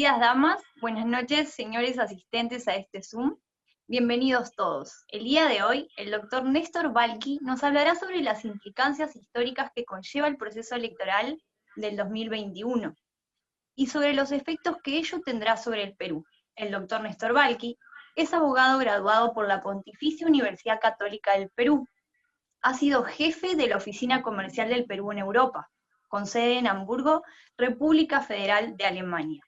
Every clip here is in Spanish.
días, damas. Buenas noches, señores asistentes a este Zoom. Bienvenidos todos. El día de hoy, el doctor Néstor Balqui nos hablará sobre las implicancias históricas que conlleva el proceso electoral del 2021 y sobre los efectos que ello tendrá sobre el Perú. El doctor Néstor Balqui es abogado graduado por la Pontificia Universidad Católica del Perú. Ha sido jefe de la Oficina Comercial del Perú en Europa, con sede en Hamburgo, República Federal de Alemania.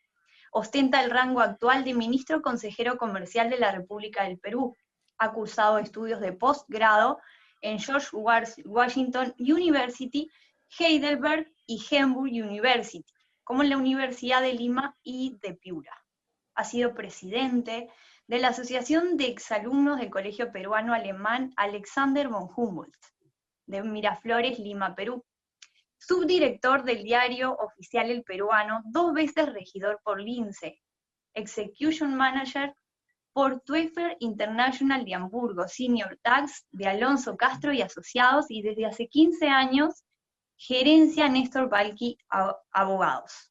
Ostenta el rango actual de Ministro Consejero Comercial de la República del Perú. Ha cursado estudios de posgrado en George Washington University, Heidelberg y Hamburg University, como en la Universidad de Lima y de Piura. Ha sido presidente de la Asociación de Exalumnos del Colegio Peruano Alemán Alexander von Humboldt, de Miraflores, Lima, Perú. Subdirector del diario oficial El Peruano, 2 veces regidor por Lince, Execution Manager por Twyffer International de Hamburgo, Senior Tax de Alonso Castro y Asociados, y desde hace 15 años, gerencia Néstor Balqui Abogados.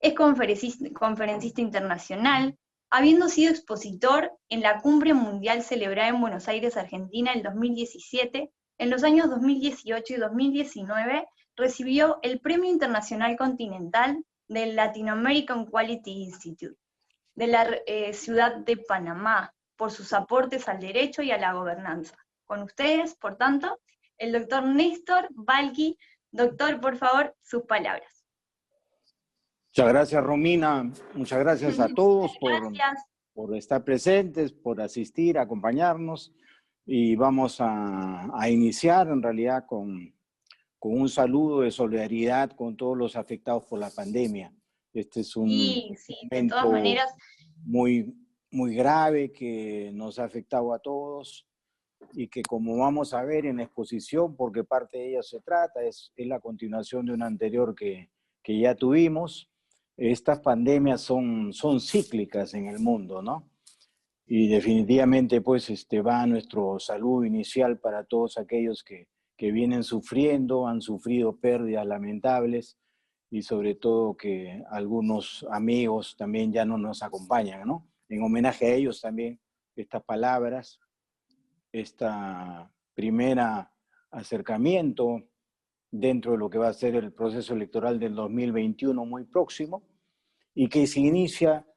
Es conferencista internacional, habiendo sido expositor en la Cumbre Mundial celebrada en Buenos Aires, Argentina, en 2017, en los años 2018 y 2019, recibió el Premio Internacional Continental del Latin American Quality Institute de la ciudad de Panamá por sus aportes al derecho y a la gobernanza. Con ustedes, por tanto, el doctor Néstor Balqui. Doctor, por favor, sus palabras. Muchas gracias, Romina. Muchas gracias a todos por estar presentes, por asistir, acompañarnos. Y vamos a iniciar en realidad con un saludo de solidaridad con todos los afectados por la pandemia. Este es un momento de todas maneras, muy grave que nos ha afectado a todos y que, como vamos a ver en la exposición, porque parte de ella se trata, es la continuación de una anterior que ya tuvimos. Estas pandemias son cíclicas en el mundo, ¿no? Y definitivamente pues va nuestro saludo inicial para todos aquellos que vienen sufriendo, han sufrido pérdidas lamentables y sobre todo que algunos amigos también ya no nos acompañan, ¿no? En homenaje a ellos también estas palabras, esta primera acercamiento dentro de lo que va a ser el proceso electoral del 2021 muy próximo y que se inicia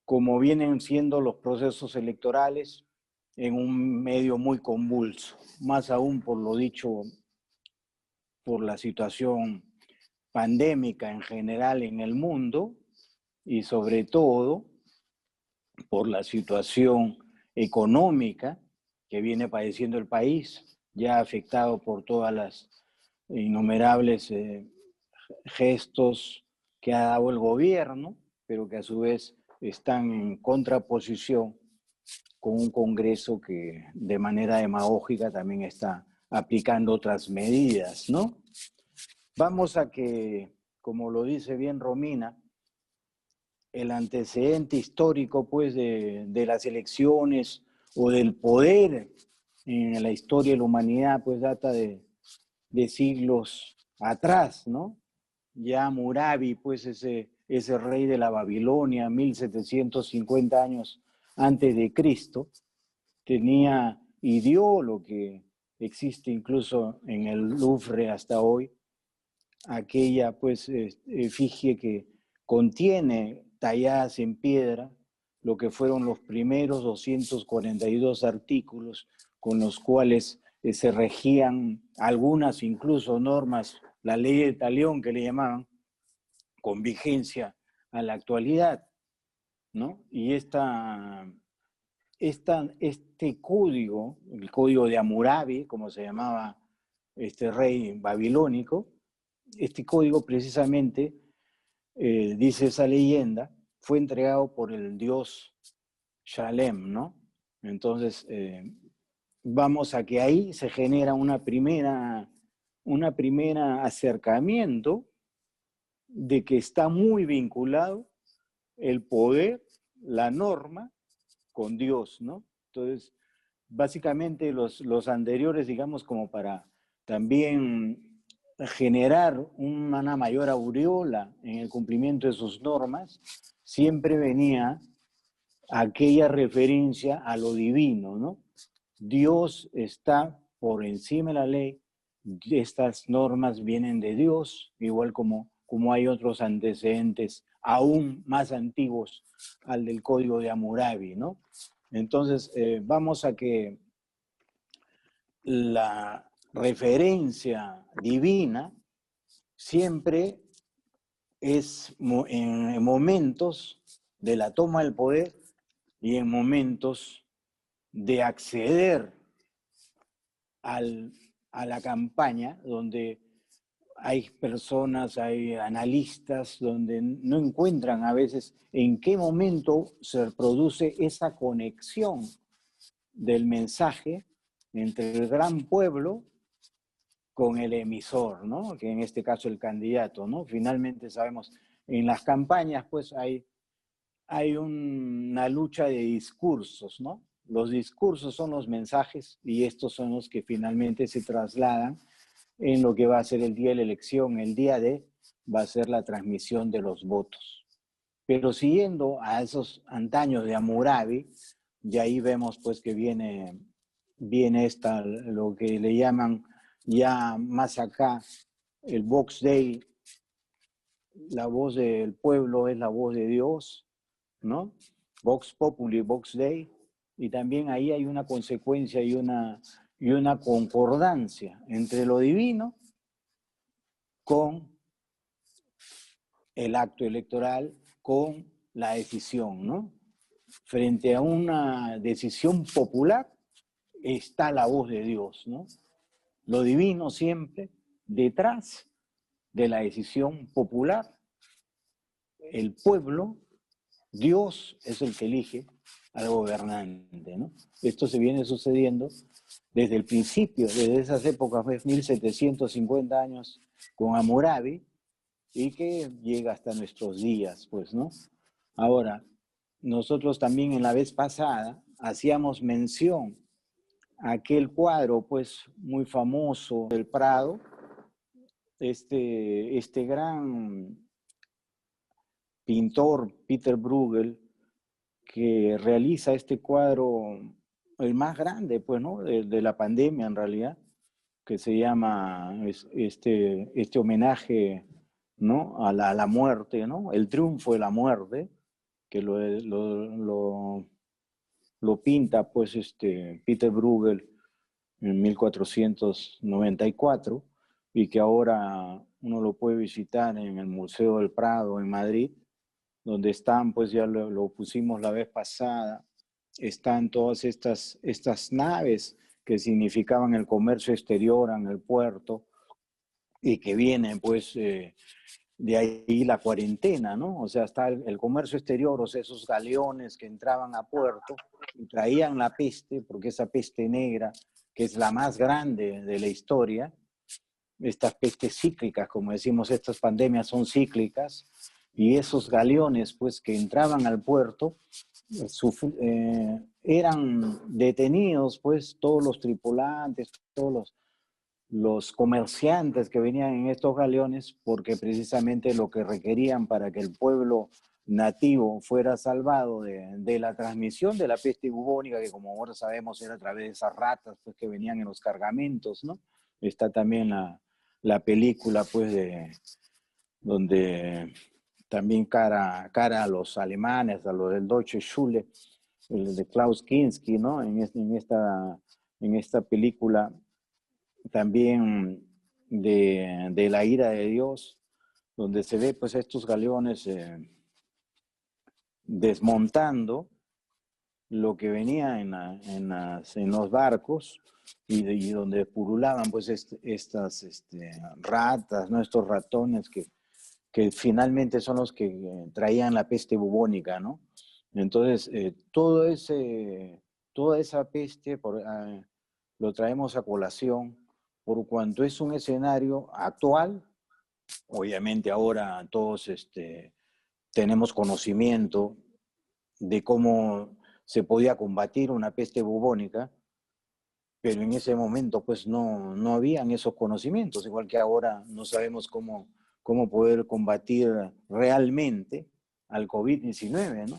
como vienen siendo los procesos electorales en un medio muy convulso, más aún por lo dicho por la situación pandémica en general en el mundo y sobre todo por la situación económica que viene padeciendo el país, ya afectado por todas las innumerables gestos que ha dado el gobierno, pero que a su vez están en contraposición con un Congreso que de manera demagógica también está aplicando otras medidas, ¿no? Vamos a que, como lo dice bien Romina, el antecedente histórico pues de las elecciones o del poder en la historia de la humanidad pues data de siglos atrás, ¿no? Ya Hammurabi, pues ese rey de la Babilonia, 1750 años antes de Cristo, tenía y dio lo que existe incluso en el Louvre hasta hoy, aquella pues efigie que contiene talladas en piedra lo que fueron los primeros 242 artículos con los cuales se regían algunas incluso normas, la ley de Talión que le llamaban, con vigencia a la actualidad, ¿no? Y este código, el código de Hammurabi, como se llamaba este rey babilónico, este código precisamente, dice esa leyenda, fue entregado por el dios Shalem, ¿no? Entonces, vamos a que ahí se genera una primera acercamiento de que está muy vinculado el poder, la norma, con Dios, ¿no? Entonces, básicamente los anteriores, digamos, como para también generar una mayor aureola en el cumplimiento de sus normas, siempre venía aquella referencia a lo divino, ¿no? Dios está por encima de la ley, estas normas vienen de Dios, igual como hay otros antecedentes aún más antiguos al del Código de Hammurabi, ¿no? Entonces, vamos a que la referencia divina siempre es en momentos de la toma del poder y en momentos de acceder a la campaña, donde hay personas, hay analistas, donde no encuentran a veces en qué momento se produce esa conexión del mensaje entre el gran pueblo con el emisor, ¿no? Que en este caso el candidato, ¿no? Finalmente sabemos, en las campañas pues hay una lucha de discursos, ¿no? Los discursos son los mensajes y estos son los que finalmente se trasladan en lo que va a ser el día de la elección. El día de va a ser la transmisión de los votos. Pero siguiendo a esos antaños de Hammurabi, y ahí vemos pues que viene lo que le llaman ya más acá el Vox Dei, la voz del pueblo es la voz de Dios, ¿no? Vox Populi, Vox Dei, y también ahí hay una consecuencia y una concordancia entre lo divino con el acto electoral, con la decisión, ¿no? Frente a una decisión popular está la voz de Dios, ¿no? Lo divino siempre detrás de la decisión popular, el pueblo, Dios es el que elige al gobernante, ¿no? Esto se viene sucediendo desde el principio, desde esas épocas, 1750 años con Hammurabi, y que llega hasta nuestros días, pues, ¿no? Ahora, nosotros también en la vez pasada hacíamos mención a aquel cuadro, pues, muy famoso del Prado, este gran pintor, Peter Bruegel, que realiza este cuadro, el más grande, pues, ¿no? De la pandemia, en realidad, que se llama este homenaje, ¿no? A la muerte, ¿no? El triunfo de la muerte, que lo pinta, pues, Peter Bruegel en 1494, y que ahora uno lo puede visitar en el Museo del Prado en Madrid, donde están, pues ya lo pusimos la vez pasada, están todas estas naves que significaban el comercio exterior en el puerto y que vienen, pues, de ahí la cuarentena, ¿no? O sea, está el comercio exterior, o sea, esos galeones que entraban a puerto y traían la peste, porque esa peste negra, que es la más grande de la historia, estas pestes cíclicas, como decimos, estas pandemias son cíclicas, y esos galeones, pues, que entraban al puerto, eran detenidos, pues, todos los tripulantes, todos los comerciantes que venían en estos galeones, porque precisamente lo que requerían para que el pueblo nativo fuera salvado de la transmisión de la peste bubónica, que como ahora sabemos era a través de esas ratas, pues, que venían en los cargamentos, ¿no? Está también la película, pues, donde también cara a los alemanes, a los del Deutsche Schule, el de Klaus Kinski, ¿no? En esta película también de la ira de Dios, donde se ve, pues, estos galeones desmontando lo que venía en los barcos, y donde purulaban, pues, estas ratas, ¿no? Estos ratones que finalmente son los que traían la peste bubónica, ¿no? Entonces, toda esa peste lo traemos a colación por cuanto es un escenario actual. Obviamente ahora todos tenemos conocimiento de cómo se podía combatir una peste bubónica, pero en ese momento pues no habían esos conocimientos, igual que ahora no sabemos cómo poder combatir realmente al COVID-19, ¿no?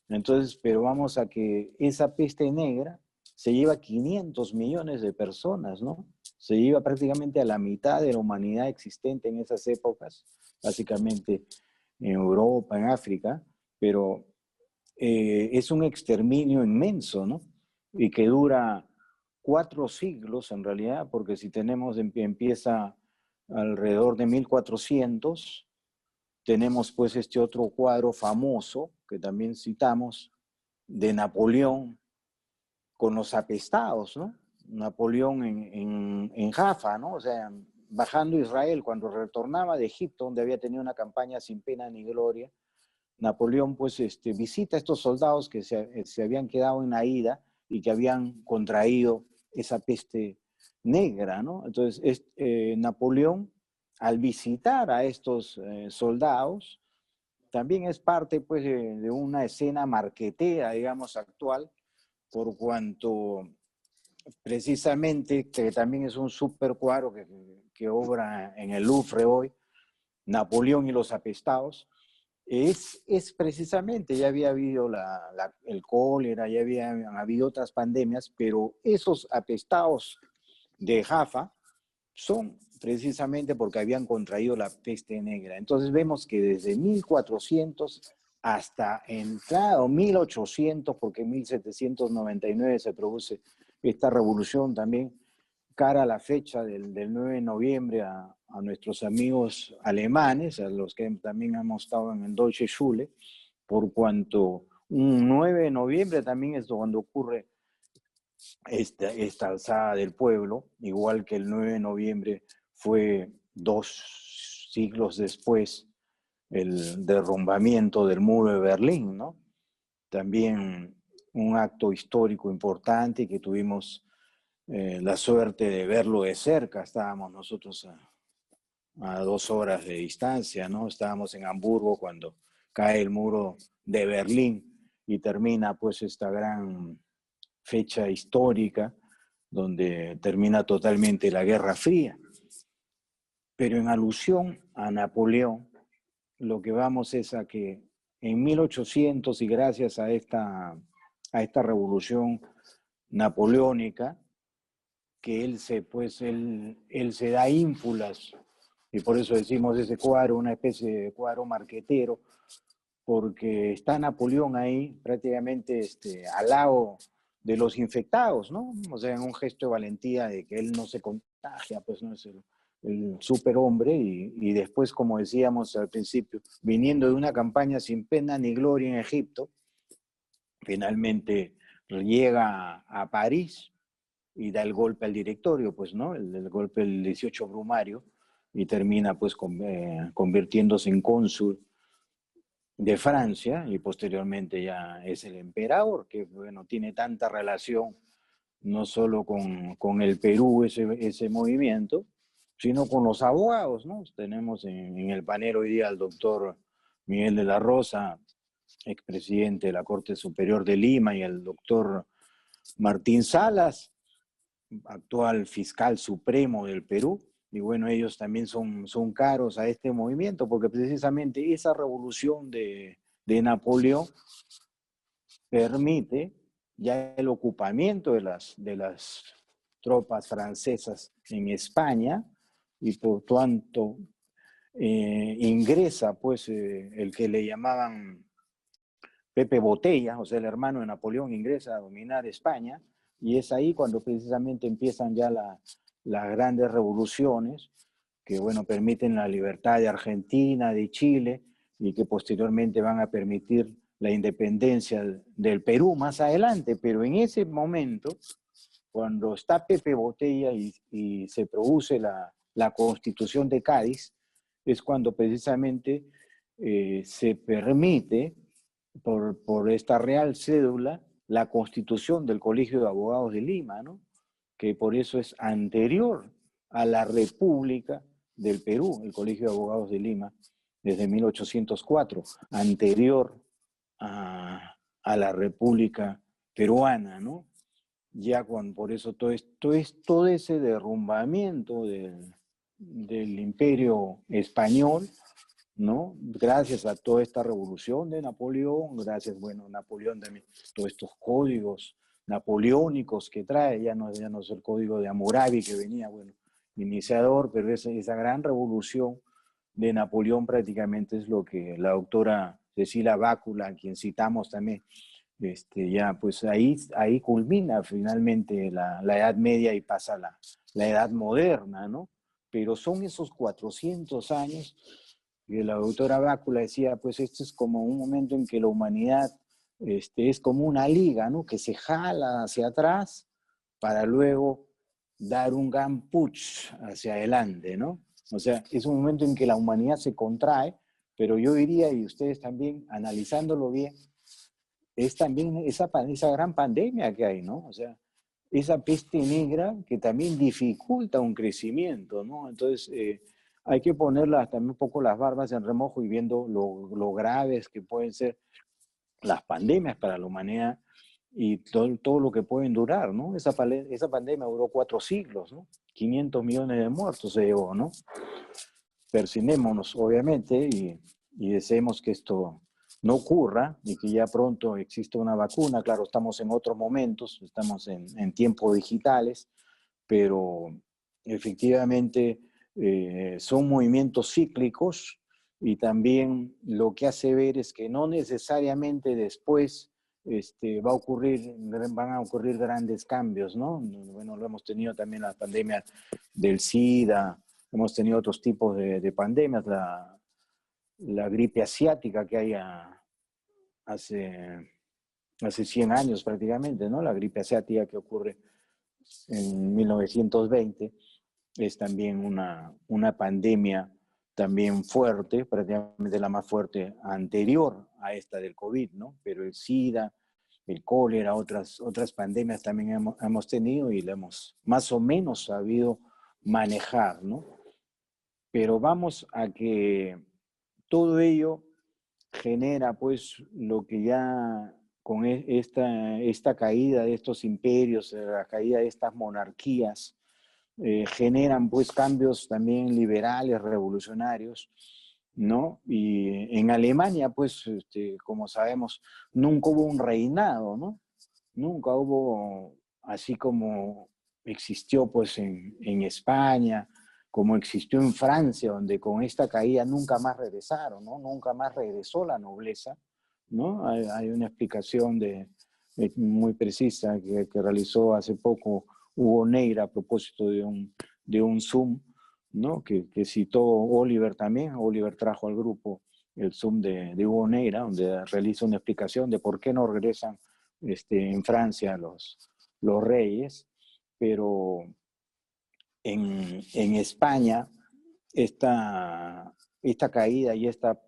Entonces, pero vamos a que esa peste negra se lleva 500 millones de personas, ¿no? Se lleva prácticamente a la mitad de la humanidad existente en esas épocas, básicamente en Europa, en África, pero es un exterminio inmenso, ¿no? Y que dura 4 siglos en realidad, porque si tenemos, empieza alrededor de 1400, tenemos pues este otro cuadro famoso, que también citamos, de Napoleón con los apestados, ¿no? Napoleón en Jaffa, ¿no? O sea, bajando Israel, cuando retornaba de Egipto, donde había tenido una campaña sin pena ni gloria, Napoleón pues visita a estos soldados que se habían quedado en la ida y que habían contraído esa peste negra, ¿no? Entonces, Napoleón, al visitar a estos soldados, también es parte pues de una escena marquetera, digamos, actual, por cuanto precisamente, que también es un super cuadro que obra en el Louvre hoy, Napoleón y los apestados, es precisamente, ya había habido el cólera, ya habían habido otras pandemias, pero esos apestados de Jaffa son precisamente porque habían contraído la peste negra. Entonces vemos que desde 1400 hasta entrado 1800, porque en 1799 se produce esta revolución también, cara a la fecha del 9 de noviembre a nuestros amigos alemanes, a los que también hemos estado en el Deutsche Schule, por cuanto un 9 de noviembre también es cuando ocurre esta alzada del pueblo, igual que el 9 de noviembre fue 2 siglos después el derrumbamiento del muro de Berlín, ¿no? También un acto histórico importante que tuvimos la suerte de verlo de cerca. Estábamos nosotros a 2 horas de distancia, ¿no? Estábamos en Hamburgo cuando cae el muro de Berlín y termina pues esta gran fecha histórica donde termina totalmente la Guerra Fría. Pero en alusión a Napoleón, lo que vamos es a que en 1800 y gracias a esta revolución napoleónica, que él se da ínfulas, y por eso decimos ese cuadro, una especie de cuadro marquetero, porque está Napoleón ahí prácticamente al lado de los infectados, ¿no? O sea, en un gesto de valentía de que él no se contagia, pues no es el superhombre, y después, como decíamos al principio, viniendo de una campaña sin pena ni gloria en Egipto, finalmente llega a París y da el golpe al directorio, pues, ¿no? El golpe del 18 Brumario, y termina, pues, convirtiéndose en cónsul de Francia, y posteriormente ya es el emperador, que, bueno, tiene tanta relación no solo con el Perú, ese movimiento, sino con los abogados, ¿no? Tenemos en el panel hoy día al doctor Miguel de la Rosa, expresidente de la Corte Superior de Lima, y el doctor Martín Salas, actual fiscal supremo del Perú, y bueno, ellos también son caros a este movimiento, porque precisamente esa revolución de Napoleón permite ya el ocupamiento de las tropas francesas en España, y por tanto ingresa pues el que le llamaban Pepe Botella, o sea, el hermano de Napoleón, ingresa a dominar España, y es ahí cuando precisamente empiezan ya las grandes revoluciones que, bueno, permiten la libertad de Argentina, de Chile, y que posteriormente van a permitir la independencia del Perú más adelante. Pero en ese momento, cuando está Pepe Botella y se produce la Constitución de Cádiz, es cuando precisamente se permite por esta real cédula la constitución del Colegio de Abogados de Lima, ¿no? Que por eso es anterior a la República del Perú, el Colegio de Abogados de Lima, desde 1804, anterior a la República Peruana, ¿no? ya por eso todo ese derrumbamiento del imperio español, ¿no? Gracias a toda esta revolución de Napoleón, gracias, bueno, Napoleón también, todos estos códigos napoleónicos que trae, ya no es el código de Hammurabi que venía, bueno, iniciador, pero esa gran revolución de Napoleón prácticamente es lo que la doctora Cecilia Bácula, a quien citamos también, ya pues ahí culmina finalmente la Edad Media y pasa la Edad Moderna, ¿no? Pero son esos 400 años que la doctora Bácula decía, pues este es como un momento en que la humanidad es como una liga, ¿no? Que se jala hacia atrás para luego dar un gran push hacia adelante, ¿no? O sea, es un momento en que la humanidad se contrae, pero yo diría, y ustedes también analizándolo bien, es también esa gran pandemia que hay, ¿no? O sea, esa peste negra que también dificulta un crecimiento, ¿no? Entonces, hay que ponerlas también un poco las barbas en remojo y viendo lo graves que pueden ser las pandemias para la humanidad y todo lo que pueden durar, ¿no? Esa pandemia duró 4 siglos, ¿no? 500 millones de muertos se llevó, ¿no? Persinémonos, obviamente, y deseemos que esto no ocurra y que ya pronto exista una vacuna. Claro, estamos en otros momentos, estamos en tiempos digitales, pero efectivamente son movimientos cíclicos y también lo que hace ver es que no necesariamente después van a ocurrir grandes cambios, ¿no? Bueno, lo hemos tenido también la pandemia del SIDA, hemos tenido otros tipos de pandemias, la gripe asiática que hay hace 100 años prácticamente, ¿no? La gripe asiática que ocurre en 1920 es también una pandemia también fuerte, prácticamente la más fuerte anterior a esta del COVID, ¿no? Pero el SIDA, el cólera, otras pandemias también hemos tenido y la hemos más o menos sabido manejar, ¿no? Pero vamos a que todo ello genera pues lo que ya con esta caída de estos imperios, la caída de estas monarquías, generan pues cambios también liberales, revolucionarios, ¿no? Y en Alemania pues, como sabemos, nunca hubo un reinado, ¿no? Nunca hubo, así como existió pues en España, como existió en Francia, donde con esta caída nunca más regresaron, ¿no? Nunca más regresó la nobleza, ¿no? Hay una explicación muy precisa que realizó hace poco Hugo Neira a propósito de un Zoom, ¿no? Que citó Oliver también. Oliver trajo al grupo el Zoom de Hugo Neira, donde realiza una explicación de por qué no regresan en Francia los reyes, pero en España esta caída y esta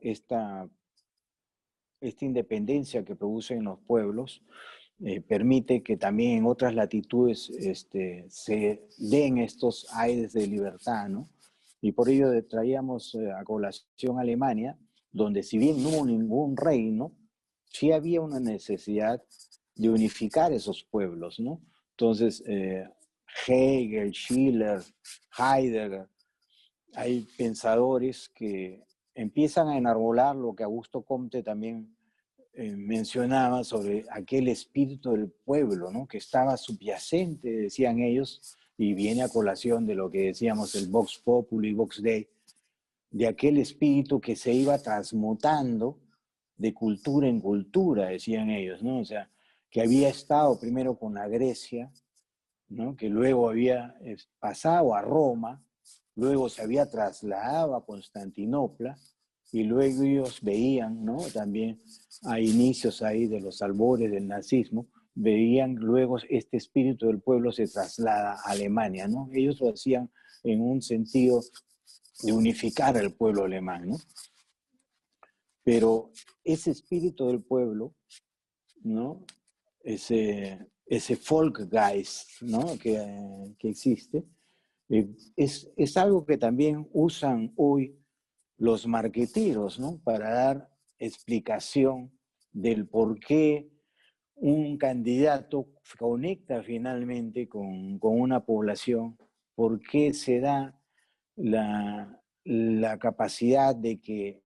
independencia que producen los pueblos permite que también en otras latitudes se den estos aires de libertad, ¿no? Y por ello traíamos a colación Alemania, donde si bien no hubo ningún reino, sí había una necesidad de unificar esos pueblos, ¿no? Entonces, Hegel, Schiller, Heidegger, hay pensadores que empiezan a enarbolar lo que Augusto Comte también mencionaba sobre aquel espíritu del pueblo, ¿no? Que estaba subyacente, decían ellos, y viene a colación de lo que decíamos el Vox Populi, Vox Dei, de aquel espíritu que se iba transmutando de cultura en cultura, decían ellos, ¿no? O sea, que había estado primero con la Grecia, ¿no? Que luego había pasado a Roma, luego se había trasladado a Constantinopla, y luego ellos veían, ¿no? También a inicios ahí de los albores del nazismo, veían luego este espíritu del pueblo se traslada a Alemania, ¿no? Ellos lo hacían en un sentido de unificar al pueblo alemán, ¿no? Pero ese espíritu del pueblo, ¿no? Ese Volksgeist, ¿no? que existe, es algo que también usan hoy los marqueteros, ¿no? Para dar explicación del por qué un candidato conecta finalmente con una población, por qué se da la capacidad de que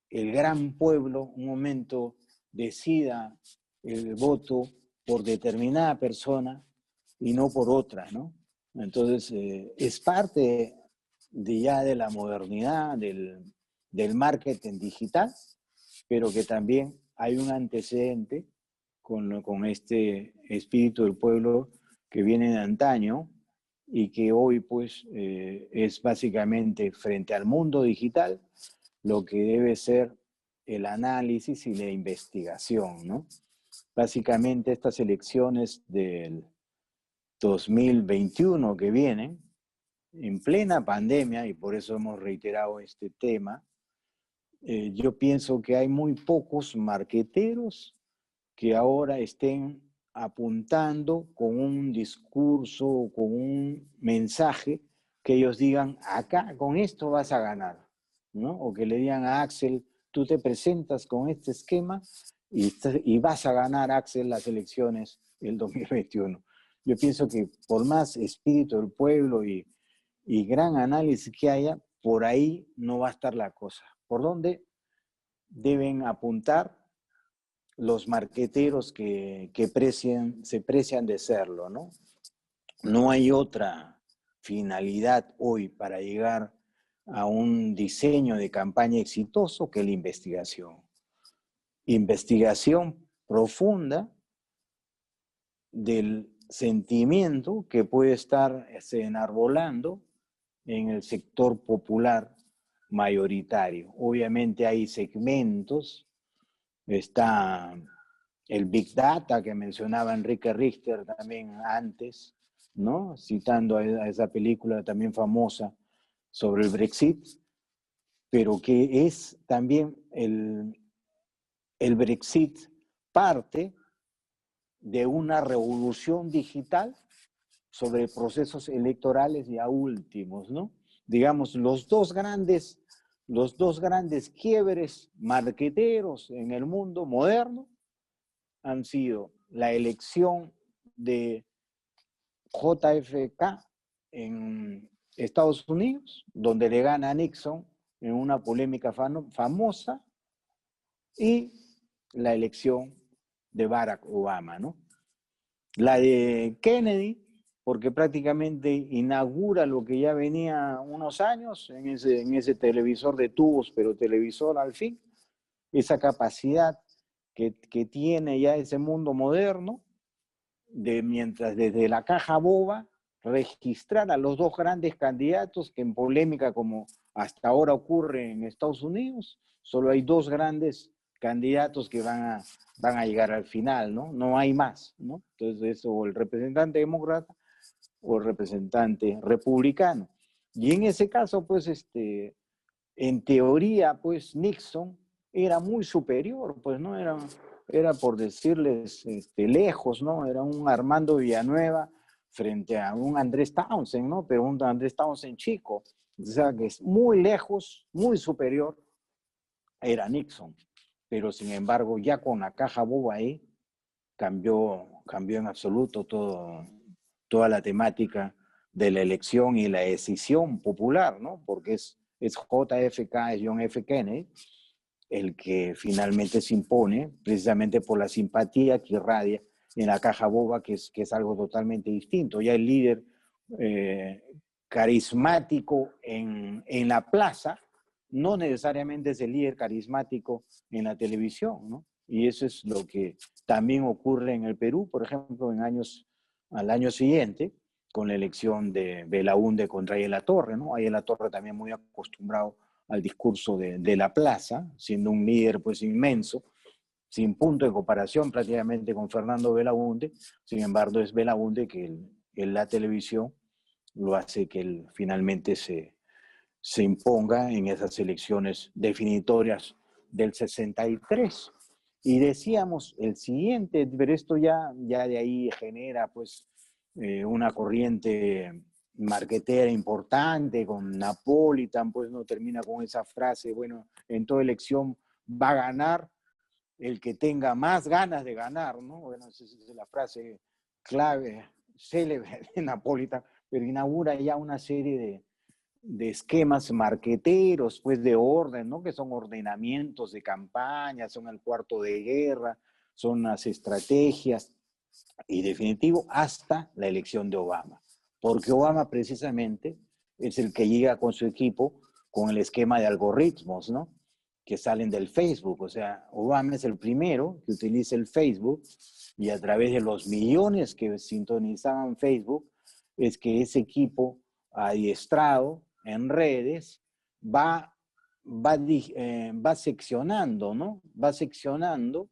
el gran pueblo un momento decida el voto por determinada persona y no por otra, ¿no? Entonces, es parte ya de la modernidad, del marketing digital, pero que también hay un antecedente con este espíritu del pueblo que viene de antaño y que hoy pues es básicamente frente al mundo digital lo que debe ser el análisis y la investigación, ¿no? Básicamente estas elecciones del 2021 que vienen, en plena pandemia, y por eso hemos reiterado este tema, yo pienso que hay muy pocos marqueteros que ahora estén apuntando con un discurso, con un mensaje que ellos digan, acá con esto vas a ganar, ¿no? O que le digan a Axel, tú te presentas con este esquema y vas a ganar, Axel, las elecciones el 2021. Yo pienso que por más espíritu del pueblo y gran análisis que haya, por ahí no va a estar la cosa. ¿Por dónde deben apuntar los marqueteros que se precian de serlo, ¿no? No hay otra finalidad hoy para llegar a un diseño de campaña exitoso que la investigación. Investigación profunda del sentimiento que puede estar enarbolando en el sector popular mayoritario. Obviamente hay segmentos, está el Big Data que mencionaba Enrique Richter también antes, ¿no? Citando a esa película también famosa sobre el Brexit, pero que es también el Brexit parte de una revolución digital sobre procesos electorales ya últimos, ¿no? Digamos, los dos grandes quiebres marqueteros en el mundo moderno han sido la elección de JFK en Estados Unidos, donde le gana a Nixon en una polémica famosa, y la elección de Barack Obama, ¿no? La de Kennedy, porque prácticamente inaugura lo que ya venía unos años en ese televisor de tubos, pero televisor al fin, esa capacidad que tiene ya ese mundo moderno, de mientras desde la caja boba registrar a los dos grandes candidatos que en polémica como hasta ahora ocurre en Estados Unidos, solo hay dos grandes candidatos que van a llegar al final, ¿no? No hay más, ¿no? Entonces eso, o el representante demócrata o el representante republicano. Y en ese caso, pues, en teoría, pues, Nixon era muy superior, pues, ¿no? Era por decirles, lejos, ¿no? Era un Armando Villanueva frente a un Andrés Townsend, ¿no? Pero un Andrés Townsend chico. O sea, que es muy lejos, muy superior, era Nixon. Pero, sin embargo, ya con la caja boba ahí, cambió en absoluto toda la temática de la elección y la decisión popular, ¿no? Porque es JFK, es John F. Kennedy, el que finalmente se impone, precisamente por la simpatía que irradia en la caja boba, que es algo totalmente distinto. Ya el líder carismático en la plaza no necesariamente es el líder carismático en la televisión, ¿no? Y eso es lo que también ocurre en el Perú, por ejemplo, al año siguiente, con la elección de Belaúnde contra Ayala Torre, ¿no? Ayala Torre también muy acostumbrado al discurso de la plaza, siendo un líder pues inmenso, sin punto de comparación prácticamente con Fernando Belaúnde. Sin embargo, es Belaúnde que en la televisión lo hace que él finalmente se imponga en esas elecciones definitorias del 63. Y decíamos el siguiente, pero esto ya de ahí genera pues una corriente marquetera importante, con Napolitan, pues no termina con esa frase, bueno, en toda elección va a ganar el que tenga más ganas de ganar, ¿no? Bueno, esa es la frase clave, célebre de Napolitano, pero inaugura ya una serie de esquemas marqueteros, pues de orden, ¿no? Que son ordenamientos de campaña, son el cuarto de guerra, son las estrategias, y definitivo hasta la elección de Obama. Porque Obama precisamente es el que llega con su equipo con el esquema de algoritmos, ¿no? Que salen del Facebook. O sea, Obama es el primero que utiliza el Facebook y a través de los millones que sintonizaban Facebook es que ese equipo adiestrado en redes va seccionando, ¿no? Va seccionando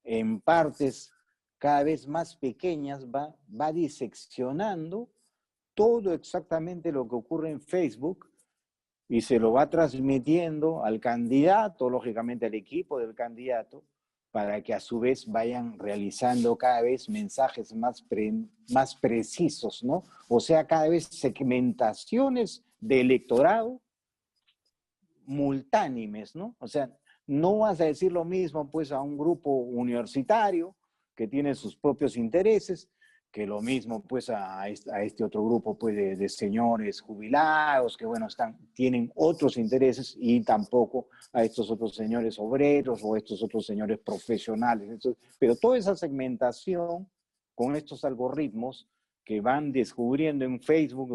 en partes cada vez más pequeñas, va diseccionando todo exactamente lo que ocurre en Facebook y se lo va transmitiendo al candidato, lógicamente al equipo del candidato, para que a su vez vayan realizando cada vez mensajes más precisos, ¿no? O sea, cada vez segmentaciones de electorado multánimes, ¿no? O sea, no vas a decir lo mismo pues a un grupo universitario que tiene sus propios intereses, que lo mismo pues a este otro grupo pues de señores jubilados que bueno, tienen otros intereses, y tampoco a estos otros señores obreros o estos otros señores profesionales. Pero toda esa segmentación con estos algoritmos que van descubriendo en Facebook,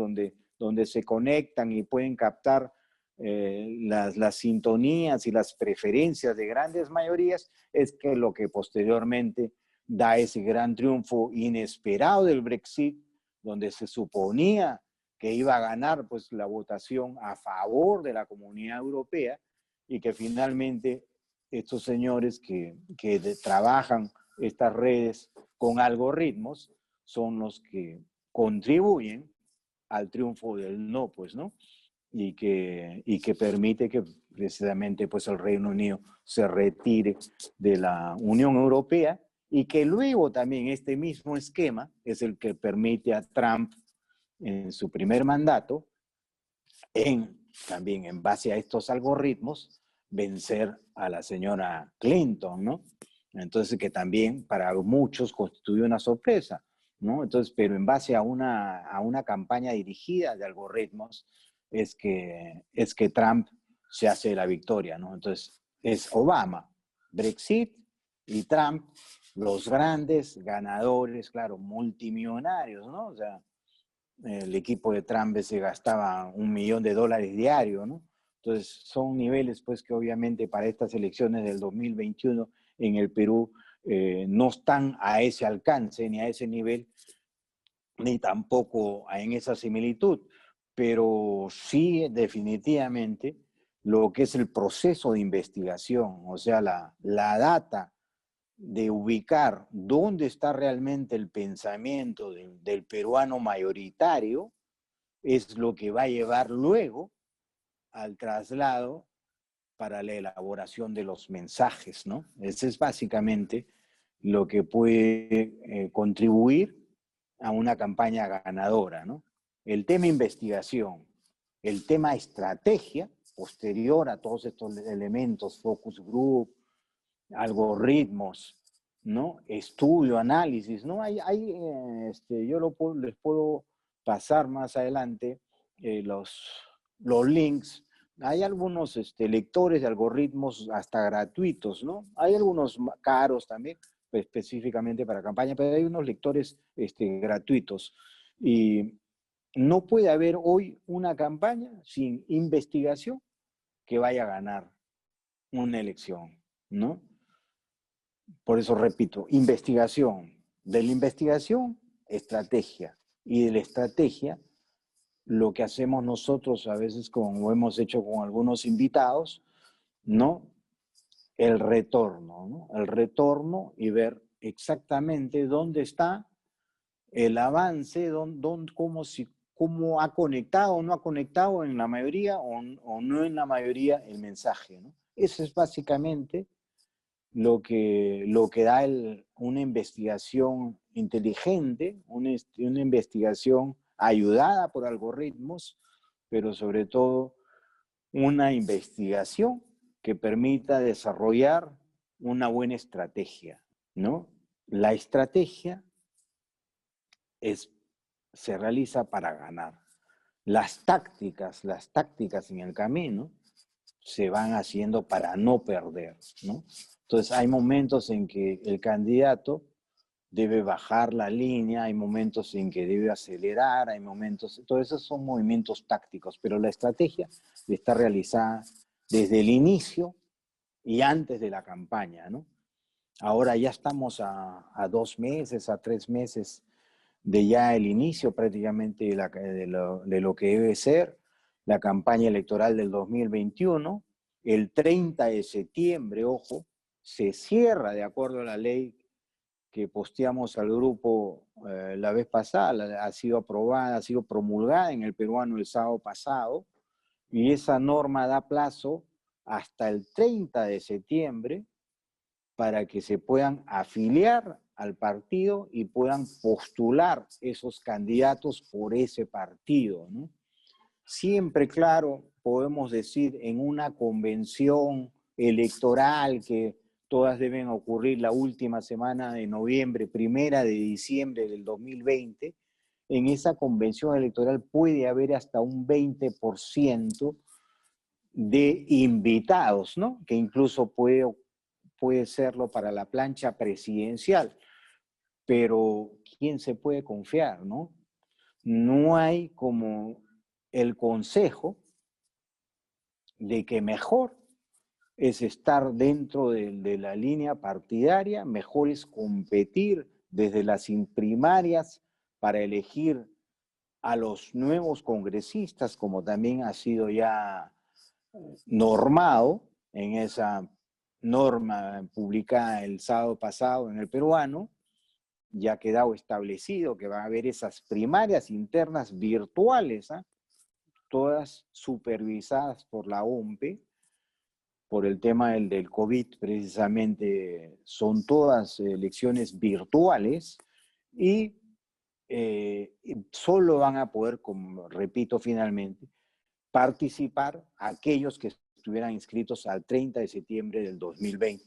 donde se conectan y pueden captar las sintonías y las preferencias de grandes mayorías, es que lo que posteriormente da ese gran triunfo inesperado del Brexit, donde se suponía que iba a ganar pues la votación a favor de la Comunidad Europea, y que finalmente estos señores que trabajan estas redes con algoritmos son los que contribuyen al triunfo del no, pues, ¿no? Y que permite que precisamente pues el Reino Unido se retire de la Unión Europea, y que luego también este mismo esquema es el que permite a Trump en su primer mandato, también en base a estos algoritmos, vencer a la señora Clinton, ¿no? Entonces, que también para muchos constituye una sorpresa, ¿no? Entonces, pero en base a una campaña dirigida de algoritmos, es que Trump se hace la victoria, ¿no? Entonces, es Obama, Brexit y Trump los grandes ganadores, claro, multimillonarios, ¿no? O sea, el equipo de Trump se gastaba $1 millón diario, ¿no? Entonces, son niveles, pues, que obviamente para estas elecciones del 2021 en el Perú no están a ese alcance, ni a ese nivel, ni tampoco en esa similitud, pero sí definitivamente lo que es el proceso de investigación, o sea, la data de ubicar dónde está realmente el pensamiento del peruano mayoritario, es lo que va a llevar luego al traslado para la elaboración de los mensajes, ¿no? Ese es básicamente lo que puede contribuir a una campaña ganadora, ¿no? El tema investigación, el tema estrategia, posterior a todos estos elementos, focus group, algoritmos, ¿no? Estudio, análisis, ¿no? Yo les puedo pasar más adelante los links. Hay algunos lectores de algoritmos hasta gratuitos, ¿no? Hay algunos caros también, pues, específicamente para campaña, pero hay unos lectores gratuitos. Y no puede haber hoy una campaña sin investigación que vaya a ganar una elección, ¿no? Por eso repito, investigación. De la investigación, estrategia. Y de la estrategia, lo que hacemos nosotros a veces, como hemos hecho con algunos invitados, ¿no? El retorno, ¿no? El retorno y ver exactamente dónde está el avance, cómo ha conectado o no ha conectado en la mayoría o no en la mayoría el mensaje, ¿no? Eso es básicamente lo que da una investigación inteligente, una investigación ayudada por algoritmos, pero sobre todo una investigación que permita desarrollar una buena estrategia, ¿no? La estrategia se realiza para ganar. Las tácticas en el camino se van haciendo para no perder, ¿no? Entonces hay momentos en que el candidato debe bajar la línea, hay momentos en que debe acelerar, hay momentos, todos esos son movimientos tácticos, pero la estrategia está realizada desde el inicio y antes de la campaña, ¿no? Ahora ya estamos a 2 meses, a 3 meses de ya el inicio prácticamente de lo que debe ser la campaña electoral del 2021. El 30 de septiembre, ojo, se cierra de acuerdo a la ley que posteamos al grupo la vez pasada, ha sido aprobada, ha sido promulgada en el peruano el sábado pasado, y esa norma da plazo hasta el 30 de septiembre para que se puedan afiliar al partido y puedan postular esos candidatos por ese partido, ¿no? Siempre, claro, podemos decir en una convención electoral que todas deben ocurrir la última semana de noviembre, primera de diciembre del 2020, en esa convención electoral puede haber hasta un 20% de invitados, ¿no? Que incluso puede serlo para la plancha presidencial, pero ¿quién se puede confiar, no? No hay como el consejo de que mejor es estar dentro de la línea partidaria, mejor es competir desde las primarias para elegir a los nuevos congresistas, como también ha sido ya normado en esa norma publicada el sábado pasado en el peruano. Ya ha quedado establecido que va a haber esas primarias internas virtuales, ¿eh? Todas supervisadas por la OMPE, por el tema del COVID precisamente, son todas elecciones virtuales y solo van a poder, como repito finalmente, participar aquellos que estuvieran inscritos al 30 de septiembre del 2020.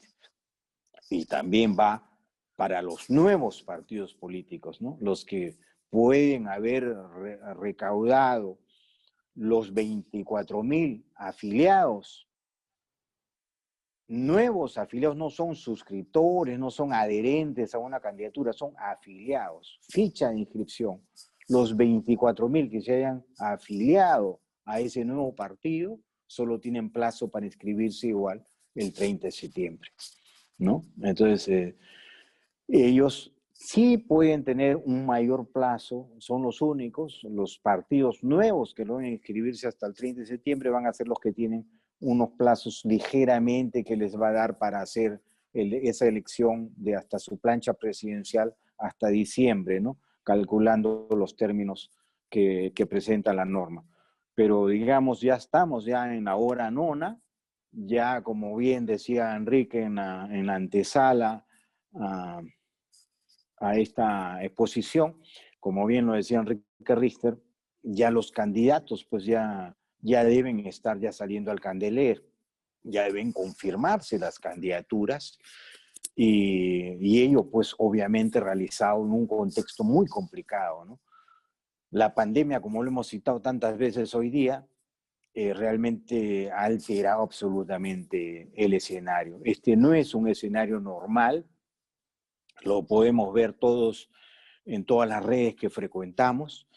Y también va para los nuevos partidos políticos, ¿no? Los que pueden haber recaudado los 24,000 afiliados. Nuevos afiliados no son suscriptores, no son adherentes a una candidatura, son afiliados, ficha de inscripción. Los 24,000 que se hayan afiliado a ese nuevo partido solo tienen plazo para inscribirse igual el 30 de septiembre, ¿no? Entonces, ellos sí pueden tener un mayor plazo, son los únicos, los partidos nuevos que logran inscribirse hasta el 30 de septiembre van a ser los que tienen unos plazos ligeramente que les va a dar para hacer esa elección de hasta su plancha presidencial hasta diciembre, ¿no? Calculando los términos que presenta la norma. Pero digamos, ya estamos ya en la hora nona, ya como bien decía Enrique en la antesala a esta exposición, como bien lo decía Enrique Richter, ya los candidatos pues ya deben estar ya saliendo al candelero, ya deben confirmarse las candidaturas y ello pues obviamente realizado en un contexto muy complicado, ¿no? La pandemia, como lo hemos citado tantas veces hoy día, realmente ha alterado absolutamente el escenario. Este no es un escenario normal, lo podemos ver todos en todas las redes que frecuentamos.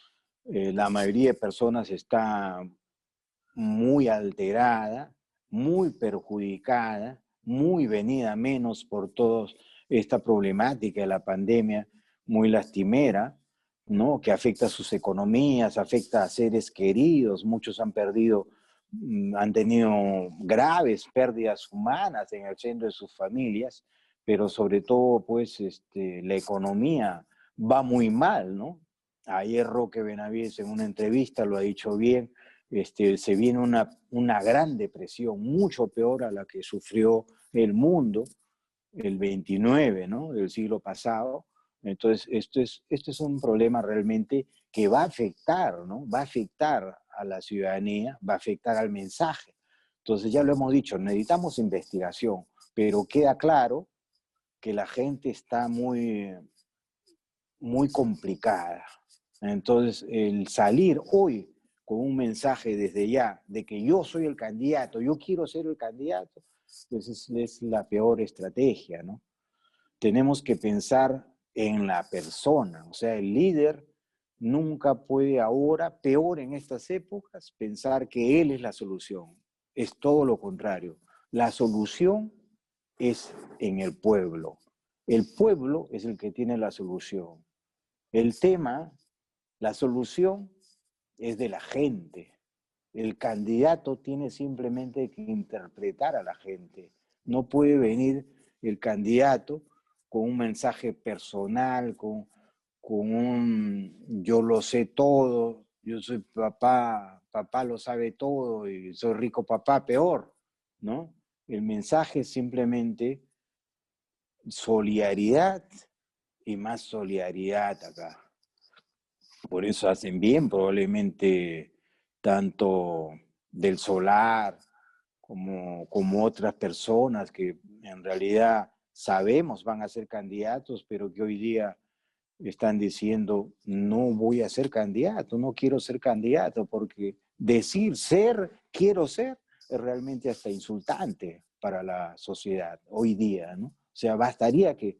La mayoría de personas está muy alterada, muy perjudicada, muy venida menos por toda esta problemática de la pandemia, muy lastimera, ¿no? Que afecta a sus economías, afecta a seres queridos, muchos han perdido, han tenido graves pérdidas humanas en el centro de sus familias, pero sobre todo, pues, la economía va muy mal, ¿no? Ayer Roque Benavides en una entrevista lo ha dicho bien, se viene una gran depresión, mucho peor a la que sufrió el mundo el 29, ¿no? Del siglo pasado. Entonces, esto es un problema realmente que va a afectar, ¿no? Va a afectar a la ciudadanía, va a afectar al mensaje. Entonces, ya lo hemos dicho, necesitamos investigación, pero queda claro que la gente está muy, muy complicada. Entonces, el salir hoy con un mensaje desde ya de que yo soy el candidato, yo quiero ser el candidato, pues es la peor estrategia, ¿no? Tenemos que pensar en la persona, o sea, el líder nunca puede ahora, peor en estas épocas, pensar que él es la solución. Es todo lo contrario. La solución es en el pueblo. El pueblo es el que tiene la solución. El tema, la solución es de la gente. El candidato tiene simplemente que interpretar a la gente. No puede venir el candidato con un mensaje personal, con un yo lo sé todo, yo soy papá, papá lo sabe todo y soy rico papá, peor, ¿no? El mensaje es simplemente solidaridad y más solidaridad acá. Por eso hacen bien probablemente tanto del Solar como otras personas que en realidad sabemos van a ser candidatos, pero que hoy día están diciendo no voy a ser candidato, no quiero ser candidato, porque decir ser, quiero ser, es realmente hasta insultante para la sociedad hoy día, ¿no? O sea, bastaría que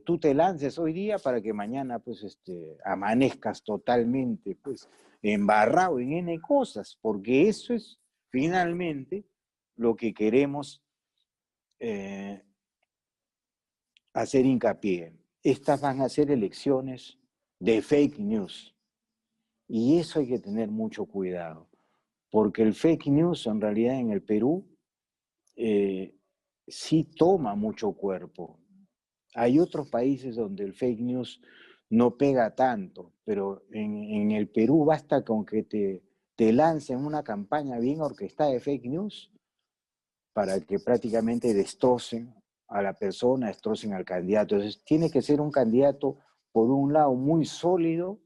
tú te lances hoy día para que mañana pues amanezcas totalmente pues embarrado en N cosas, porque eso es finalmente lo que queremos hacer hincapié. Estas van a ser elecciones de fake news y eso hay que tener mucho cuidado, porque el fake news en realidad en el Perú sí toma mucho cuerpo. Hay otros países donde el fake news no pega tanto, pero en el Perú basta con que te lancen una campaña bien orquestada de fake news para que prácticamente destrocen a la persona, destrocen al candidato. Entonces tiene que ser un candidato, por un lado, muy sólido,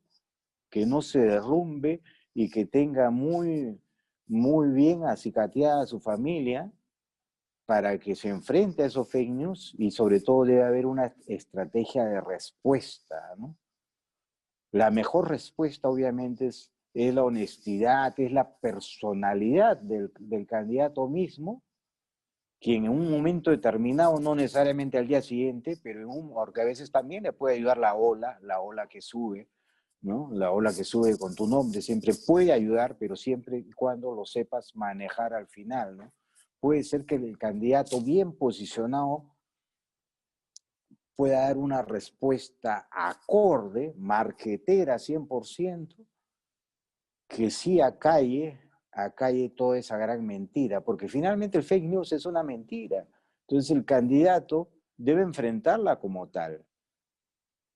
que no se derrumbe y que tenga muy, muy bien acicateada a su familia, para que se enfrente a esos fake news y sobre todo debe haber una estrategia de respuesta, ¿no? La mejor respuesta obviamente es la honestidad, es la personalidad del candidato mismo, quien en un momento determinado, no necesariamente al día siguiente, pero porque a veces también le puede ayudar la ola que sube, ¿no? La ola que sube con tu nombre siempre puede ayudar, pero siempre y cuando lo sepas manejar al final, ¿no? Puede ser que el candidato bien posicionado pueda dar una respuesta acorde, marquetera 100%, que sí acalle toda esa gran mentira, porque finalmente el fake news es una mentira. Entonces el candidato debe enfrentarla como tal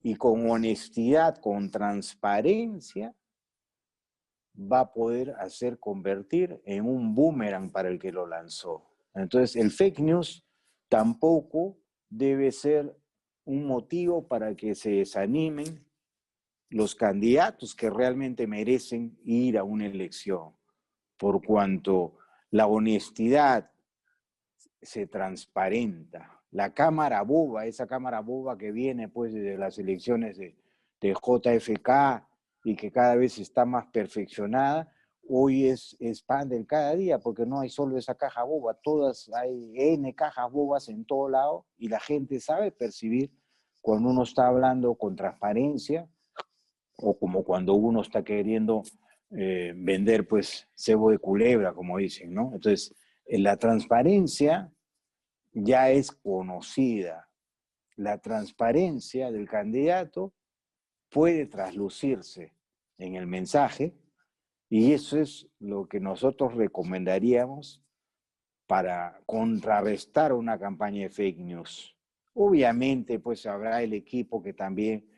y con honestidad, con transparencia, va a poder hacer convertir en un boomerang para el que lo lanzó. Entonces el fake news tampoco debe ser un motivo para que se desanimen los candidatos que realmente merecen ir a una elección, por cuanto la honestidad se transparenta. La cámara boba, esa cámara boba que viene pues de las elecciones de JFK y que cada vez está más perfeccionada, hoy es pan del cada día, porque no hay solo esa caja boba, todas hay N cajas bobas en todo lado y la gente sabe percibir cuando uno está hablando con transparencia o como cuando uno está queriendo vender pues cebo de culebra, como dicen, ¿no? Entonces, la transparencia ya es conocida. La transparencia del candidato puede traslucirse en el mensaje y eso es lo que nosotros recomendaríamos para contrarrestar una campaña de fake news. Obviamente, pues habrá el equipo que también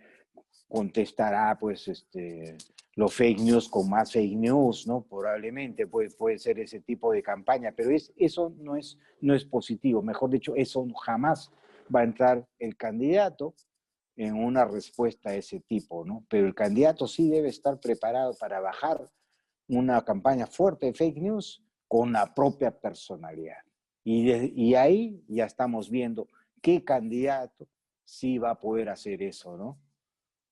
contestará, pues, los fake news con más fake news, ¿no? Probablemente puede ser ese tipo de campaña, pero eso no es positivo. Mejor dicho, eso jamás va a entrar el candidato en una respuesta a ese tipo, ¿no? Pero el candidato sí debe estar preparado para bajar una campaña fuerte de fake news con la propia personalidad. Y ahí ya estamos viendo qué candidato sí va a poder hacer eso, ¿no?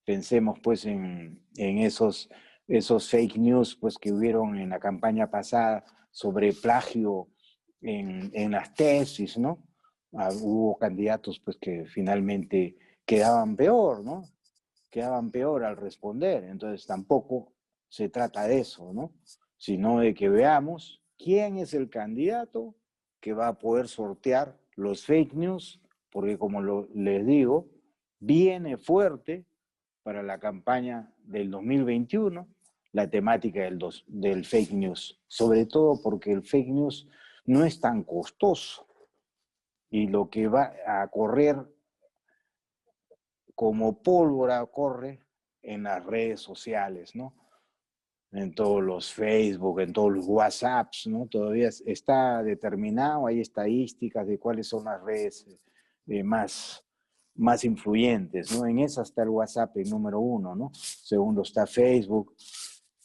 Pensemos pues en esos fake news pues, que hubieron en la campaña pasada sobre plagio en las tesis, ¿no? Hubo candidatos pues, que finalmente quedaban peor, ¿no? Quedaban peor al responder. Entonces tampoco se trata de eso, ¿no? Sino de que veamos quién es el candidato que va a poder sortear los fake news, porque como les digo, viene fuerte para la campaña del 2021 la temática del fake news, sobre todo porque el fake news no es tan costoso y lo que va a correr como pólvora corre en las redes sociales, ¿no? En todos los Facebook, en todos los WhatsApps, ¿no? Todavía está determinado, hay estadísticas de cuáles son las redes más influyentes, ¿no? En esa está el WhatsApp el número 1, ¿no? Segundo está Facebook,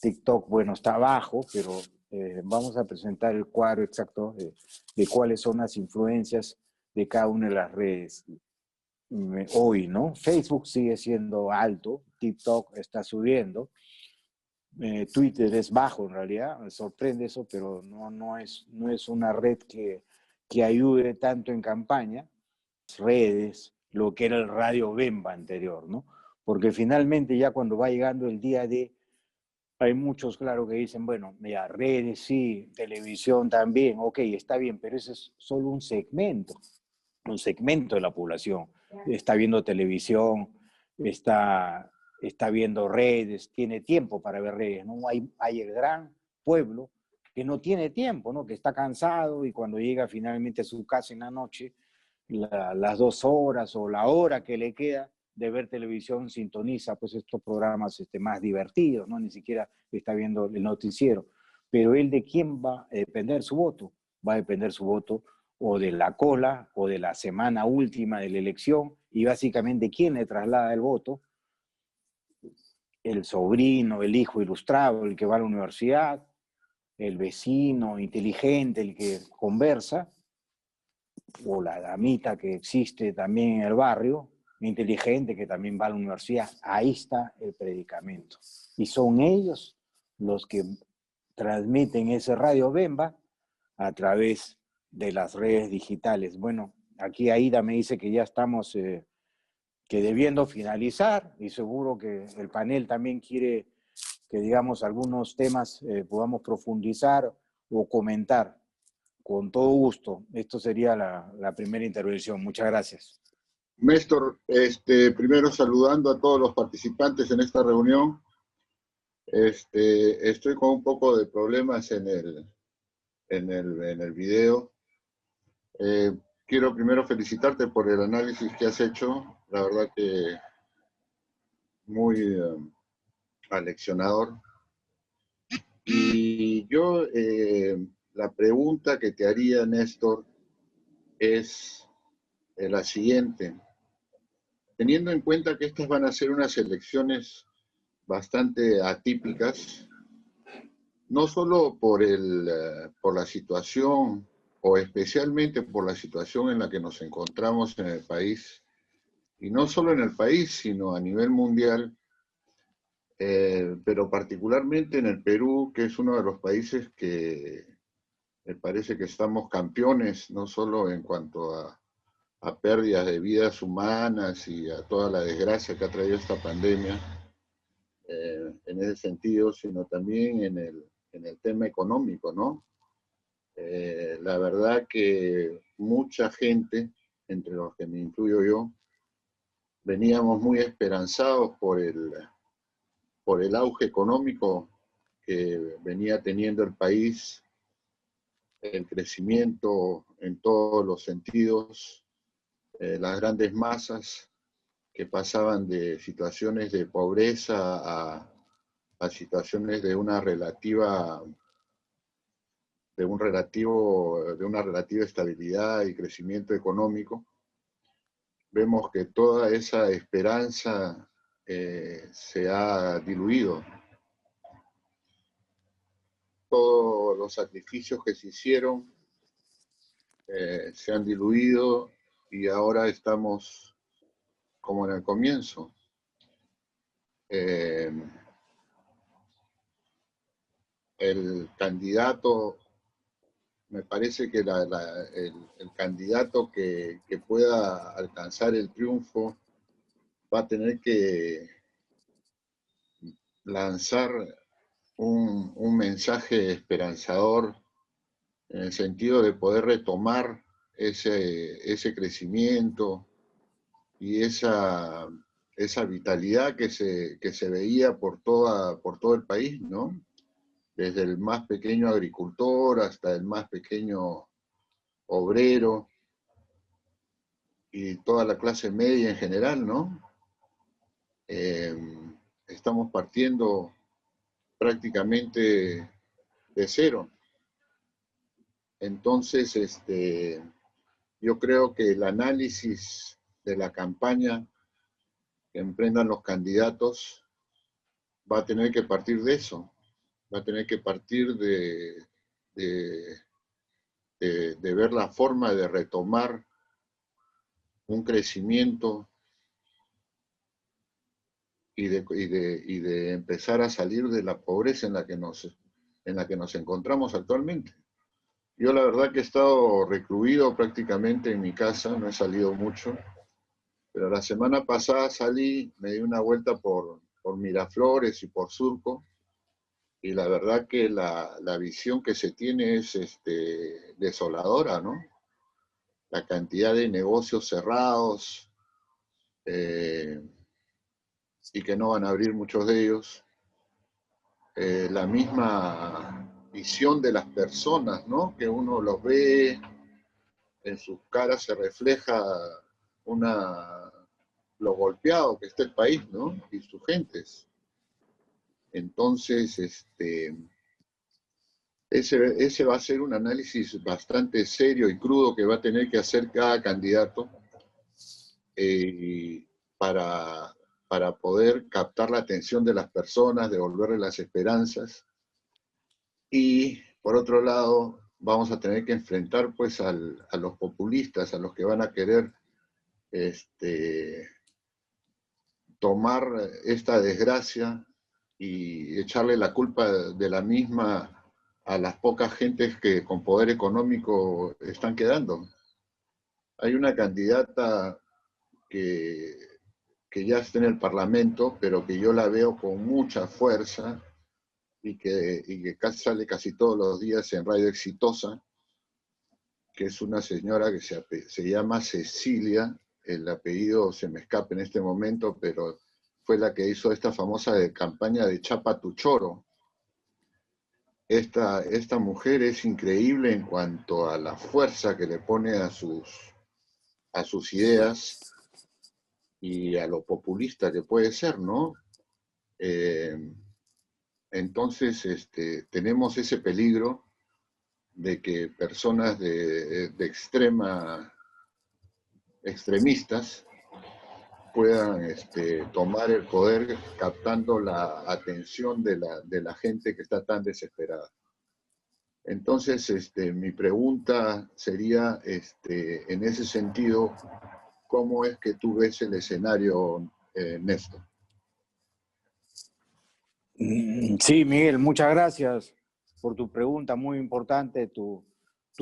TikTok, bueno, está abajo, pero vamos a presentar el cuadro exacto de cuáles son las influencias de cada una de las redes hoy, ¿no? Facebook sigue siendo alto, TikTok está subiendo, Twitter es bajo en realidad, me sorprende eso, pero no es una red que ayude tanto en campaña, redes, lo que era el Radio Bemba anterior, ¿no? Porque finalmente ya cuando va llegando el día de, hay muchos, claro, que dicen, bueno, mira, redes sí, televisión también, ok, está bien, pero ese es solo un segmento de la población. Está viendo televisión, está viendo redes, tiene tiempo para ver redes, ¿no? Hay el gran pueblo que no tiene tiempo, ¿no? Que está cansado y cuando llega finalmente a su casa en la noche, las 2 horas o la hora que le queda de ver televisión sintoniza pues estos programas más divertidos, ¿no? Ni siquiera está viendo el noticiero. Pero él de quién va a depender su voto. Va a depender su voto o de la cola o de la semana última de la elección y básicamente quién le traslada el voto, el sobrino, el hijo ilustrado, el que va a la universidad, el vecino inteligente, el que conversa, o la damita que existe también en el barrio, inteligente que también va a la universidad. Ahí está el predicamento. Y son ellos los que transmiten ese Radio Bemba a través de las redes digitales. Bueno, aquí Aida me dice que ya estamos que debiendo finalizar y seguro que el panel también quiere que digamos algunos temas podamos profundizar o comentar. Con todo gusto. Esto sería la primera intervención. Muchas gracias. Néstor, primero saludando a todos los participantes en esta reunión. Estoy con un poco de problemas en el video. Quiero primero felicitarte por el análisis que has hecho. La verdad que muy aleccionador. Y yo, la pregunta que te haría, Néstor, es la siguiente. Teniendo en cuenta que estas van a ser unas elecciones bastante atípicas, no solo por la situación, o especialmente por la situación en la que nos encontramos en el país, y no solo en el país, sino a nivel mundial, pero particularmente en el Perú, que es uno de los países que me parece que estamos campeones, no solo en cuanto a pérdidas de vidas humanas y a toda la desgracia que ha traído esta pandemia, en ese sentido, sino también en el tema económico, ¿no? La verdad que mucha gente, entre los que me incluyo yo, veníamos muy esperanzados por el auge económico que venía teniendo el país, el crecimiento en todos los sentidos, las grandes masas que pasaban de situaciones de pobreza a situaciones de una relativa estabilidad y crecimiento económico. Vemos que toda esa esperanza se ha diluido. Todos los sacrificios que se hicieron se han diluido y ahora estamos como en el comienzo. El candidato, me parece que el candidato que pueda alcanzar el triunfo va a tener que lanzar un mensaje esperanzador en el sentido de poder retomar ese crecimiento y esa vitalidad que se veía por todo el país, ¿no? Desde el más pequeño agricultor hasta el más pequeño obrero y toda la clase media en general, ¿no? Estamos partiendo prácticamente de cero. Entonces, yo creo que el análisis de la campaña que emprendan los candidatos va a tener que partir de eso, va a tener que partir de ver la forma de retomar un crecimiento y de empezar a salir de la pobreza en la que nos encontramos actualmente. Yo la verdad que he estado recluido prácticamente en mi casa, no he salido mucho, pero la semana pasada salí, me di una vuelta por Miraflores y por Surco, y la verdad que la visión que se tiene es desoladora, ¿no? La cantidad de negocios cerrados, y que no van a abrir muchos de ellos, la misma visión de las personas, ¿no? Que uno los ve, en sus caras se refleja lo golpeado que está el país, ¿no? Y sus gentes. Entonces, ese va a ser un análisis bastante serio y crudo que va a tener que hacer cada candidato para poder captar la atención de las personas, devolverle las esperanzas. Y por otro lado, vamos a tener que enfrentar pues a los populistas, a los que van a querer tomar esta desgracia y echarle la culpa de la misma a las pocas gentes que con poder económico están quedando. Hay una candidata que ya está en el Parlamento, pero que yo la veo con mucha fuerza y que sale casi todos los días en Radio Exitosa, que es una señora que se llama Cecilia, el apellido se me escapa en este momento, pero fue la que hizo esta famosa campaña de Chapa tu Choro. Esta mujer es increíble en cuanto a la fuerza que le pone a sus ideas y a lo populista que puede ser, ¿no? Entonces, tenemos ese peligro de que personas de extremistas puedan tomar el poder captando la atención de la gente que está tan desesperada. Entonces, mi pregunta sería, en ese sentido, ¿cómo es que tú ves el escenario, Néstor? Sí, Miguel, muchas gracias por tu pregunta, muy importante tu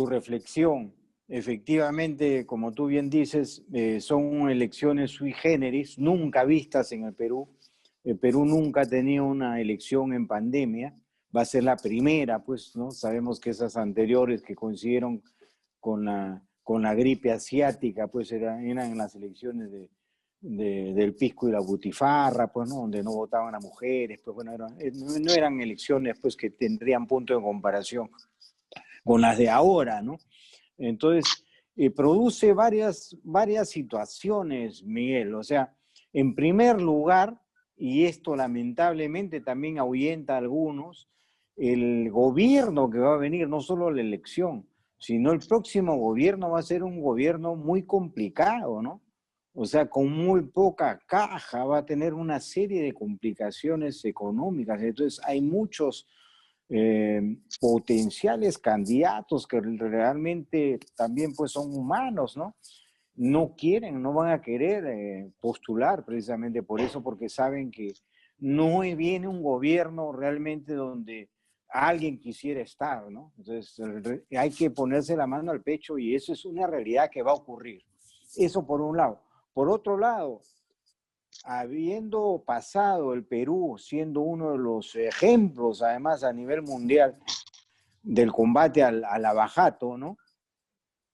reflexión. Efectivamente, como tú bien dices, son elecciones sui generis, nunca vistas en el Perú. El Perú nunca ha tenido una elección en pandemia, va a ser la primera, pues, ¿no? Sabemos que esas anteriores que coincidieron con la gripe asiática, pues eran las elecciones del Pisco y la Butifarra, pues, ¿no? Donde no votaban a mujeres, pues bueno, no eran elecciones pues que tendrían punto de comparación con las de ahora, ¿no? Entonces, produce varias situaciones, Miguel. O sea, en primer lugar, y esto lamentablemente también ahuyenta a algunos, el gobierno que va a venir, no solo la elección, sino el próximo gobierno va a ser un gobierno muy complicado, ¿no? O sea, con muy poca caja, va a tener una serie de complicaciones económicas. Entonces, hay muchos potenciales candidatos que realmente también pues son humanos, ¿no? No quieren, no van a querer postular precisamente por eso, porque saben que no viene un gobierno realmente donde alguien quisiera estar, ¿no? Entonces hay que ponerse la mano al pecho y eso es una realidad que va a ocurrir. Eso por un lado. Por otro lado, habiendo pasado el Perú siendo uno de los ejemplos, además a nivel mundial, del combate al abajato, ¿no?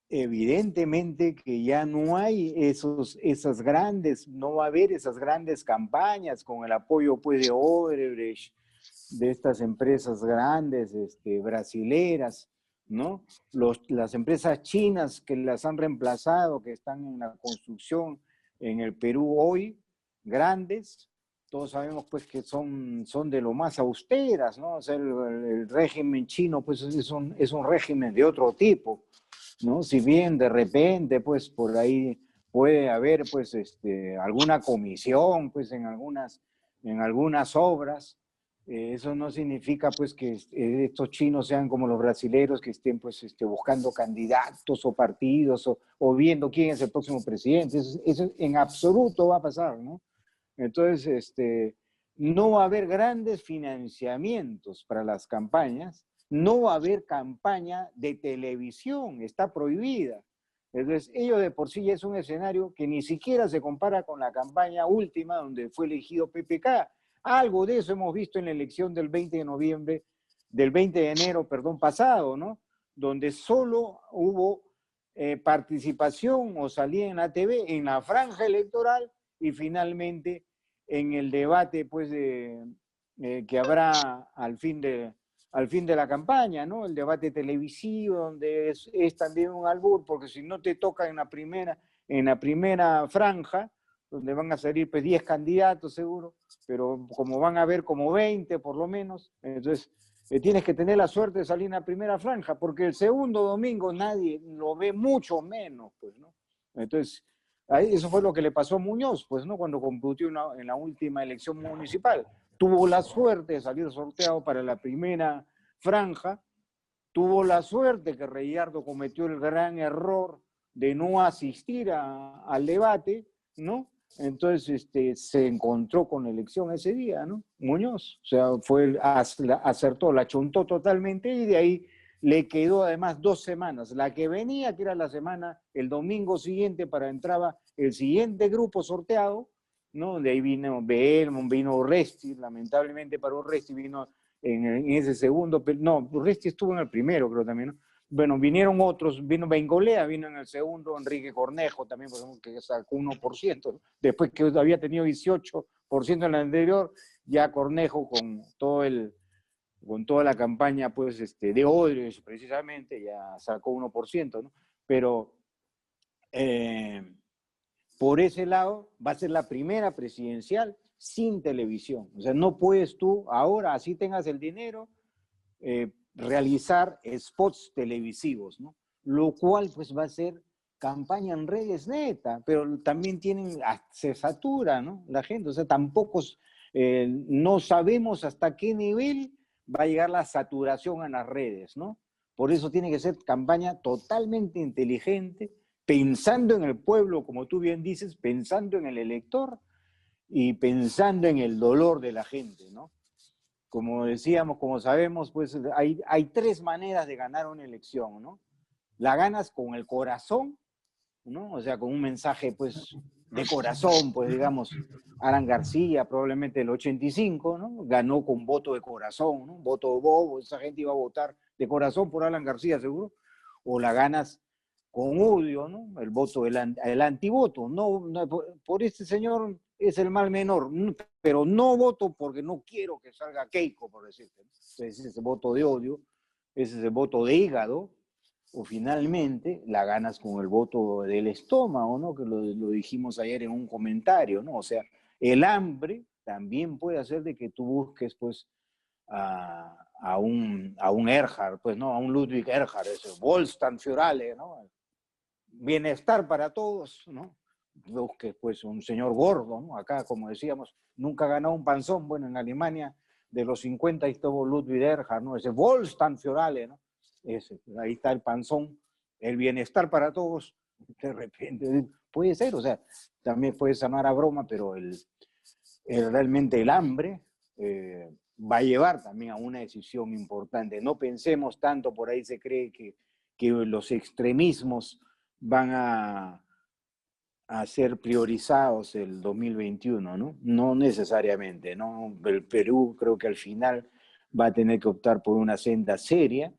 Evidentemente que ya no hay esas grandes, no va a haber esas grandes campañas con el apoyo pues de Odebrecht, de estas empresas grandes, brasileras, ¿no? Las empresas chinas que las han reemplazado, que están en la construcción en el Perú hoy, grandes, todos sabemos pues que son de lo más austeras, ¿no? O sea, el régimen chino pues es un régimen de otro tipo, ¿no? Si bien de repente, pues por ahí puede haber, pues, alguna comisión, pues, en algunas obras, eso no significa, pues, que estos chinos sean como los brasileños que estén, pues, buscando candidatos o partidos o viendo quién es el próximo presidente. Eso en absoluto va a pasar, ¿no? Entonces, no va a haber grandes financiamientos para las campañas, no va a haber campaña de televisión, está prohibida. Entonces, ello de por sí ya es un escenario que ni siquiera se compara con la campaña última donde fue elegido PPK. Algo de eso hemos visto en la elección del 20 de noviembre, del 20 de enero, perdón, pasado, ¿no? Donde solo hubo participación o salía en la TV, en la franja electoral y finalmente en el debate pues, que habrá al fin de la campaña, ¿no? El debate televisivo, donde es también un albur, porque si no te toca en la primera franja, donde van a salir pues 10 candidatos seguro, pero como van a haber como 20 por lo menos, entonces tienes que tener la suerte de salir en la primera franja, porque el segundo domingo nadie lo ve, mucho menos, pues, ¿no? Entonces, eso fue lo que le pasó a Muñoz, pues, ¿no? Cuando compitió en la última elección municipal. Tuvo la suerte de salir sorteado para la primera franja, tuvo la suerte que Reyardo cometió el gran error de no asistir al debate, ¿no? Entonces se encontró con la elección ese día, ¿no? Muñoz, o sea, acertó, la chuntó totalmente y de ahí le quedó además 2 semanas. La que venía, que era la semana, el domingo siguiente, para entraba el siguiente grupo sorteado, ¿no? De ahí vino Belmont, vino Resti, lamentablemente para Resti vino en ese segundo, no, Resti estuvo en el primero, creo también, ¿no? Bueno, vinieron otros, vino Bengolea, vino en el segundo, Enrique Cornejo también, por ejemplo, que sacó 1%, ¿no? Después que había tenido 18% en el anterior, ya Cornejo con toda la campaña pues, de Odebrecht precisamente, ya sacó 1%, ¿no? Pero por ese lado va a ser la primera presidencial sin televisión. O sea, no puedes tú ahora, así tengas el dinero, realizar spots televisivos, ¿no? Lo cual pues va a ser campaña en redes neta, pero también se satura, ¿no? La gente, o sea, tampoco, no sabemos hasta qué nivel va a llegar la saturación en las redes, ¿no? Por eso tiene que ser campaña totalmente inteligente, pensando en el pueblo, como tú bien dices, pensando en el elector y pensando en el dolor de la gente, ¿no? Como decíamos, como sabemos, pues hay 3 maneras de ganar una elección, ¿no? La ganas con el corazón, ¿no? O sea, con un mensaje, pues, de corazón, pues, digamos, Alan García, probablemente el 85, ¿no? Ganó con voto de corazón, ¿no? Voto bobo, esa gente iba a votar de corazón por Alan García, seguro. O la ganas con odio, ¿no? El voto, el antivoto. No, por este señor es el mal menor, pero no voto porque no quiero que salga Keiko, por decirte. Entonces, ese voto de odio, ese es el voto de hígado, o finalmente la ganas con el voto del estómago, ¿no? Que lo dijimos ayer en un comentario, ¿no? O sea, el hambre también puede hacer de que tú busques, pues, a un Erhard, pues, ¿no? A un Ludwig Erhard, ese Wohlstand für alle, ¿no? Bienestar para todos, ¿no? Busques, pues, un señor gordo, ¿no? Acá, como decíamos, nunca ganó un panzón, bueno, en Alemania de los 50 estuvo Ludwig Erhard, ¿no? Ese Wohlstand für alle, ¿no? Ese, ahí está el panzón, el bienestar para todos, de repente, puede ser, o sea, también puede sonar a broma, pero realmente el hambre va a llevar también a una decisión importante. No pensemos tanto, por ahí se cree que los extremismos van a ser priorizados el 2021, ¿no? No necesariamente, ¿no? El Perú creo que al final va a tener que optar por una senda seria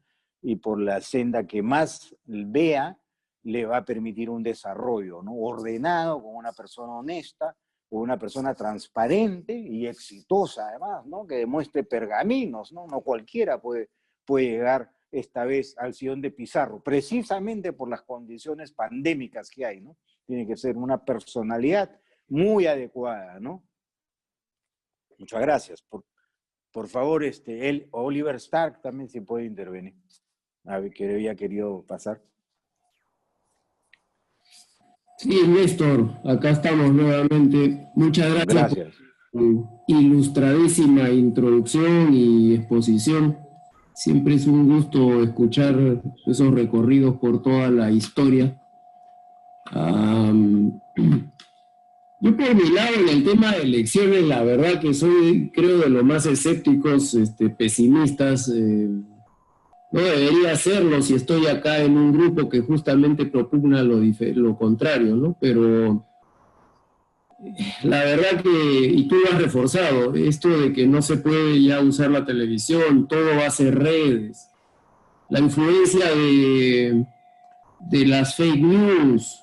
y por la senda que más vea le va a permitir un desarrollo, ¿no? Ordenado, con una persona honesta, con una persona transparente y exitosa además, ¿no? Que demuestre pergaminos, ¿no? No cualquiera puede llegar esta vez al sillón de Pizarro, precisamente por las condiciones pandémicas que hay, ¿no? Tiene que ser una personalidad muy adecuada, ¿no? Muchas gracias. Por favor, Oliver Stark también se puede intervenir. A ver, que había querido pasar. Sí, Néstor, acá estamos nuevamente. Muchas gracias. Por tu ilustradísima introducción y exposición. Siempre es un gusto escuchar esos recorridos por toda la historia. Yo por mi lado, en el tema de elecciones, la verdad que soy, creo, de los más escépticos, pesimistas. No debería hacerlo si estoy acá en un grupo que justamente propugna lo contrario, ¿no? Pero la verdad que, y tú lo has reforzado, esto de que no se puede ya usar la televisión, todo va a ser redes. La influencia de las fake news,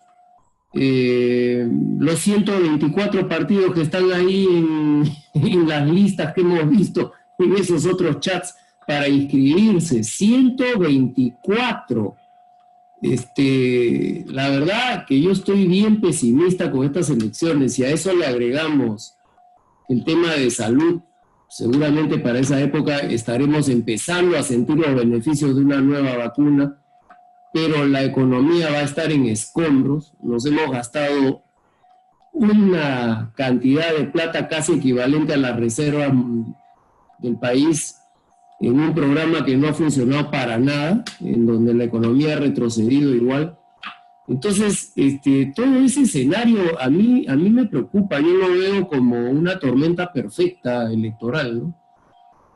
los 124 partidos que están ahí en las listas que hemos visto en esos otros chats para inscribirse, 124. La verdad que yo estoy bien pesimista con estas elecciones, y a eso le agregamos el tema de salud. Seguramente para esa época estaremos empezando a sentir los beneficios de una nueva vacuna, pero la economía va a estar en escombros. Nos hemos gastado una cantidad de plata casi equivalente a las reservas del país en un programa que no ha funcionado para nada, en donde la economía ha retrocedido igual. Entonces, todo ese escenario a mí me preocupa. Yo lo veo como una tormenta perfecta electoral, ¿no?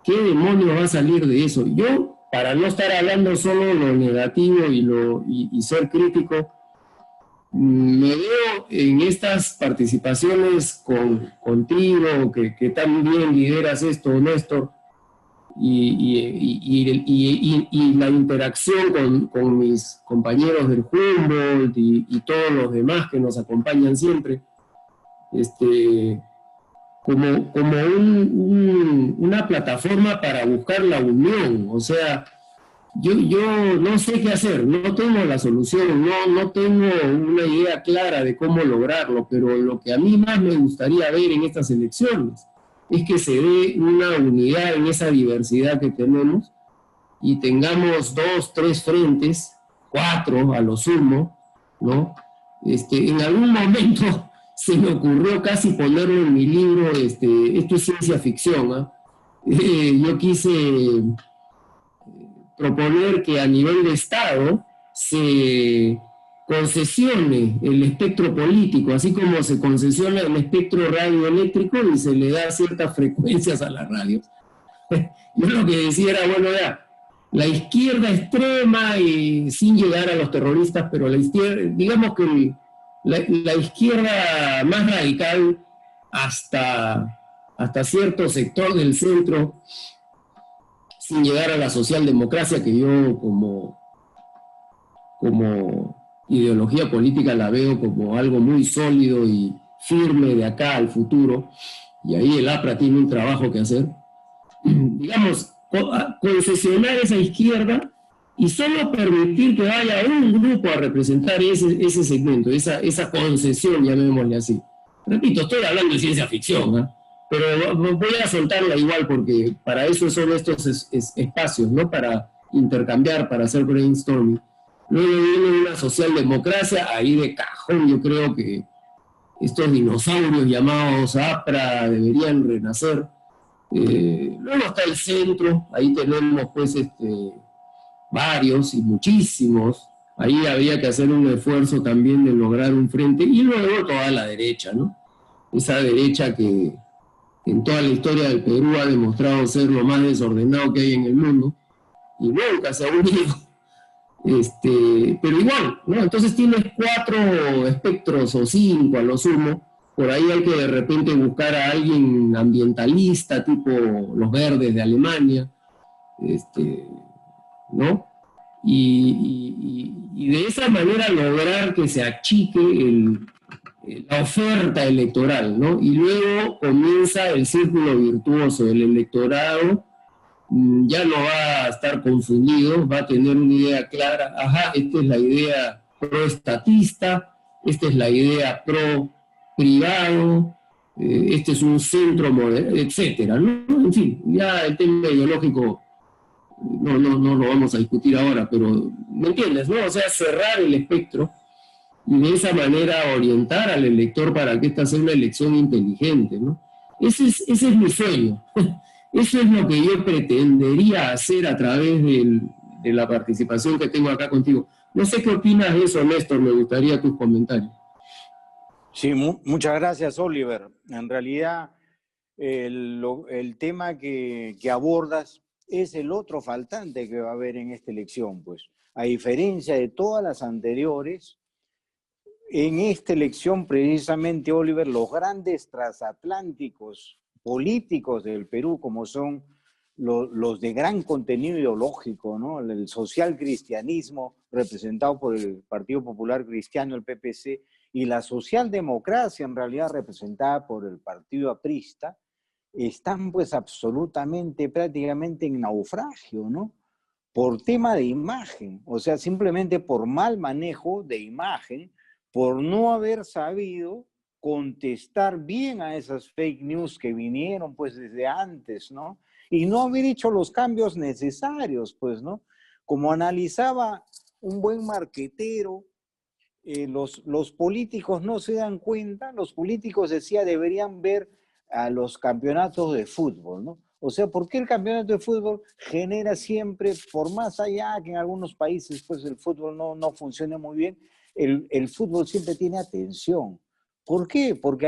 ¿Qué demonios va a salir de eso? Yo, para no estar hablando solo lo negativo y ser crítico, me veo en estas participaciones contigo, que también lideras esto, Néstor, y la interacción con mis compañeros del Humboldt y todos los demás que nos acompañan siempre, como una plataforma para buscar la unión. O sea, yo no sé qué hacer, no tengo la solución, no tengo una idea clara de cómo lograrlo, pero lo que a mí más me gustaría ver en estas elecciones es que se dé una unidad en esa diversidad que tenemos y tengamos 2, 3 frentes, 4 a lo sumo, ¿no? En algún momento se me ocurrió casi ponerlo en mi libro, esto es ciencia ficción, ¿eh? Yo quise proponer que a nivel de Estado se concesione el espectro político, así como se concesiona el espectro radioeléctrico y se le da ciertas frecuencias a las radios. Yo lo que decía era, bueno, ya, la izquierda extrema, y sin llegar a los terroristas, pero la izquierda, digamos que la izquierda más radical hasta cierto sector del centro, sin llegar a la socialdemocracia, que yo como ideología política la veo como algo muy sólido y firme de acá al futuro, y ahí el APRA tiene un trabajo que hacer. Digamos, concesionar esa izquierda y solo permitir que vaya un grupo a representar ese segmento, esa concesión, llamémosle así. Repito, estoy hablando de ciencia ficción, ¿eh? Pero voy a soltarla igual, porque para eso son estos espacios, ¿no? Para intercambiar, para hacer brainstorming. Luego viene una socialdemocracia, ahí de cajón yo creo que estos dinosaurios llamados APRA deberían renacer. Luego está el centro, ahí tenemos pues varios y muchísimos. Ahí habría que hacer un esfuerzo también de lograr un frente, y luego toda la derecha, ¿no? Esa derecha que en toda la historia del Perú ha demostrado ser lo más desordenado que hay en el mundo, y nunca se ha unido. Pero igual, ¿no? Entonces tienes 4 espectros o 5 a lo sumo. Por ahí hay que de repente buscar a alguien ambientalista, tipo los verdes de Alemania, ¿no? Y de esa manera lograr que se achique la oferta electoral, ¿no? Y luego comienza el círculo virtuoso del electorado. Ya no va a estar confundido, va a tener una idea clara. Ajá, esta es la idea pro-estatista, esta es la idea pro-privado, este es un centro moderno, etcétera, ¿no? En fin, ya el tema ideológico no lo vamos a discutir ahora, pero ¿me entiendes, no? O sea, cerrar el espectro y de esa manera orientar al elector para que esta sea una elección inteligente, ¿no? Ese es mi sueño. Eso es lo que yo pretendería hacer a través de la participación que tengo acá contigo. No sé qué opinas de eso, Néstor, me gustaría tus comentarios. Sí, muchas gracias, Oliver. En realidad, el tema que abordas es el otro faltante que va a haber en esta elección, pues. A diferencia de todas las anteriores, en esta elección precisamente, Oliver, los grandes transatlánticos políticos del Perú, como son los de gran contenido ideológico, ¿no? El social cristianismo representado por el Partido Popular Cristiano, el PPC, y la socialdemocracia en realidad representada por el Partido Aprista, están pues absolutamente, prácticamente en naufragio, ¿no? Por tema de imagen, o sea, simplemente por mal manejo de imagen, por no haber sabido contestar bien a esas fake news que vinieron pues desde antes, ¿no? Y no haber hecho los cambios necesarios, pues, ¿no? Como analizaba un buen marquetero, los políticos no se dan cuenta, los políticos decía deberían ver a los campeonatos de fútbol, ¿no? O sea, ¿por qué el campeonato de fútbol genera siempre, por más allá que en algunos países pues el fútbol no funcione muy bien, el fútbol siempre tiene atención? ¿Por qué? Porque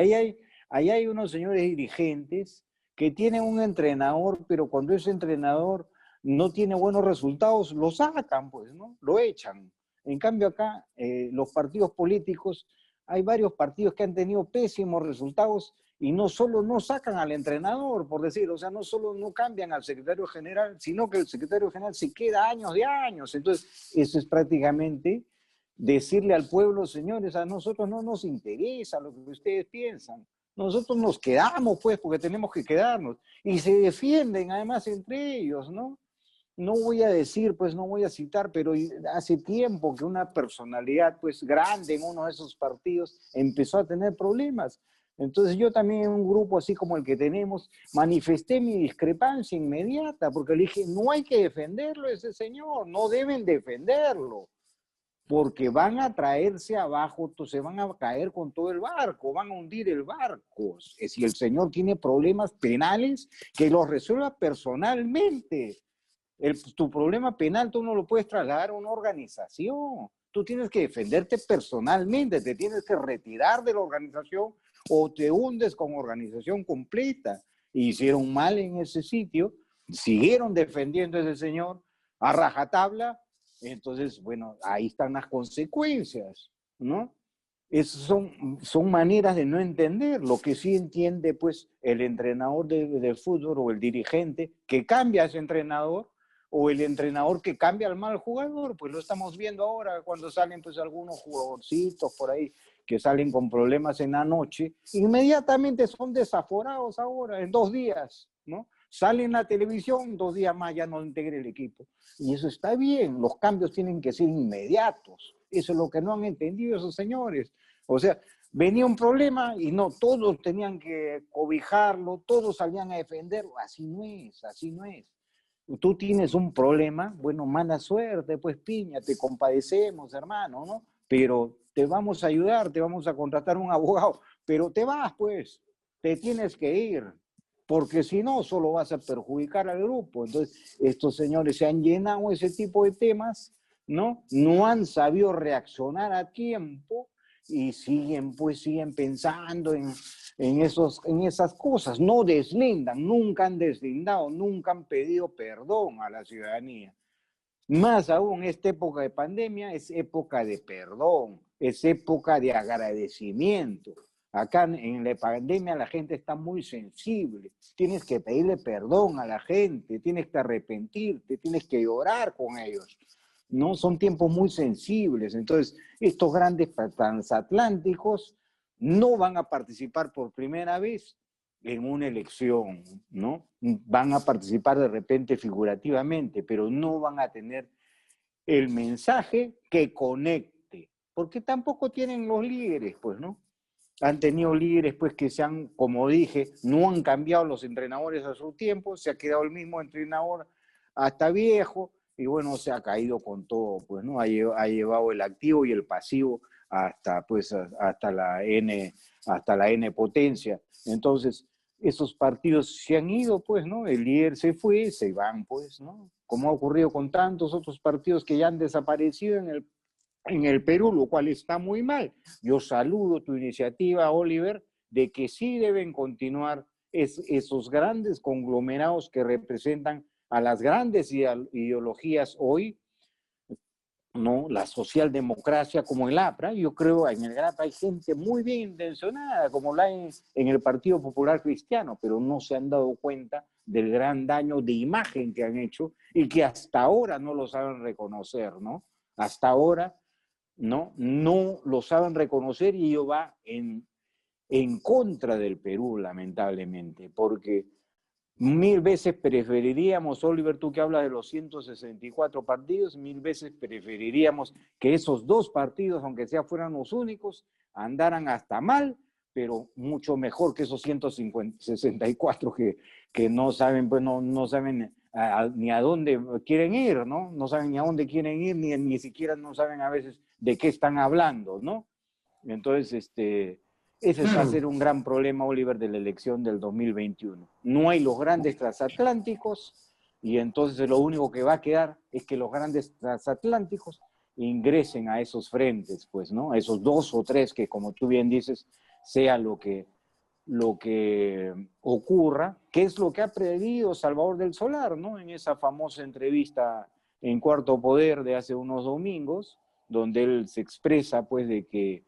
ahí hay unos señores dirigentes que tienen un entrenador, pero cuando ese entrenador no tiene buenos resultados, lo sacan, pues, ¿no? Lo echan. En cambio acá, los partidos políticos, hay varios partidos que han tenido pésimos resultados y no solo no sacan al entrenador, por decir, o sea, no solo no cambian al secretario general, sino que el secretario general se queda años de años. Entonces, eso es prácticamente decirle al pueblo, señores, a nosotros no nos interesa lo que ustedes piensan. Nosotros nos quedamos, pues, porque tenemos que quedarnos. Y se defienden, además, entre ellos, ¿no? No voy a decir, pues no voy a citar, pero hace tiempo que una personalidad pues grande en uno de esos partidos empezó a tener problemas. Entonces yo también en un grupo así como el que tenemos manifesté mi discrepancia inmediata porque le dije, no hay que defenderlo ese señor, no deben defenderlo, porque van a traerse abajo, se van a caer con todo el barco, van a hundir el barco. Si el señor tiene problemas penales, que los resuelva personalmente. Tu problema penal tú no lo puedes trasladar a una organización. Tú tienes que defenderte personalmente, te tienes que retirar de la organización o te hundes con organización completa. Hicieron mal en ese sitio, siguieron defendiendo a ese señor a rajatabla, entonces, bueno, ahí están las consecuencias, ¿no? Son maneras de no entender. Lo que sí entiende, pues, el entrenador de fútbol o el dirigente que cambia a ese entrenador, o el entrenador que cambia al mal jugador, pues lo estamos viendo ahora cuando salen pues algunos jugadorcitos por ahí que salen con problemas en la noche, inmediatamente son desaforados ahora, en 2 días, ¿no? Salen en la televisión, 2 días más ya no integra el equipo. Y eso está bien, los cambios tienen que ser inmediatos. Eso es lo que no han entendido esos señores. O sea, venía un problema y no, todos tenían que cobijarlo, todos salían a defenderlo. Así no es, así no es. Tú tienes un problema, bueno, mala suerte, pues piña, te compadecemos, hermano, ¿no? Pero te vamos a ayudar, te vamos a contratar un abogado, pero te vas, pues, te tienes que ir. porque si no, solo vas a perjudicar al grupo. Entonces, estos señores se han llenado ese tipo de temas, ¿no? No han sabido reaccionar a tiempo y siguen pensando en esas cosas. No deslindan, nunca han deslindado, nunca han pedido perdón a la ciudadanía. Más aún, esta época de pandemia es época de perdón, es época de agradecimiento. Acá en la pandemia la gente está muy sensible. Tienes que pedirle perdón a la gente, tienes que arrepentirte, tienes que llorar con ellos. ¿No? Son tiempos muy sensibles. Entonces, estos grandes transatlánticos no van a participar por primera vez en una elección, ¿no? Van a participar de repente figurativamente, pero no van a tener el mensaje que conecte, porque tampoco tienen los líderes, pues, ¿no? Han tenido líderes, pues, que se han, como dije, no han cambiado los entrenadores a su tiempo, se ha quedado el mismo entrenador hasta viejo, y bueno, se ha caído con todo, pues, ¿no? Ha llevado el activo y el pasivo hasta, pues, hasta la N potencia. Entonces, esos partidos se han ido, pues, ¿no? El líder se fue, se van, pues, ¿no? Como ha ocurrido con tantos otros partidos que ya han desaparecido en el Perú, lo cual está muy mal. Yo saludo tu iniciativa, Oliver, de que sí deben continuar esos grandes conglomerados que representan a las grandes ideologías hoy, ¿no? La socialdemocracia como el APRA. Yo creo que en el APRA hay gente muy bien intencionada, como la en el Partido Popular Cristiano, pero no se han dado cuenta del gran daño de imagen que han hecho y que hasta ahora no lo saben reconocer, ¿no? Hasta ahora no lo saben reconocer, y ello va en contra del Perú, lamentablemente, porque 1000 veces preferiríamos, Oliver, tú que hablas de los 164 partidos, 1000 veces preferiríamos que esos 2 partidos, aunque sea fueran los únicos, andaran hasta mal, pero mucho mejor que esos 164 que no saben, pues no saben ni a dónde quieren ir, ¿no? No saben ni a dónde quieren ir, ni siquiera no saben a veces de qué están hablando, ¿no? Entonces, ese va a ser un gran problema, Oliver, de la elección del 2021. No hay los grandes transatlánticos, y entonces lo único que va a quedar es que los grandes transatlánticos ingresen a esos frentes, pues, ¿no? A esos 2 o 3 que, como tú bien dices, sea lo que ocurra, que es lo que ha previsto Salvador del Solar, ¿no? En esa famosa entrevista en Cuarto Poder de hace unos domingos, donde él se expresa, pues, de que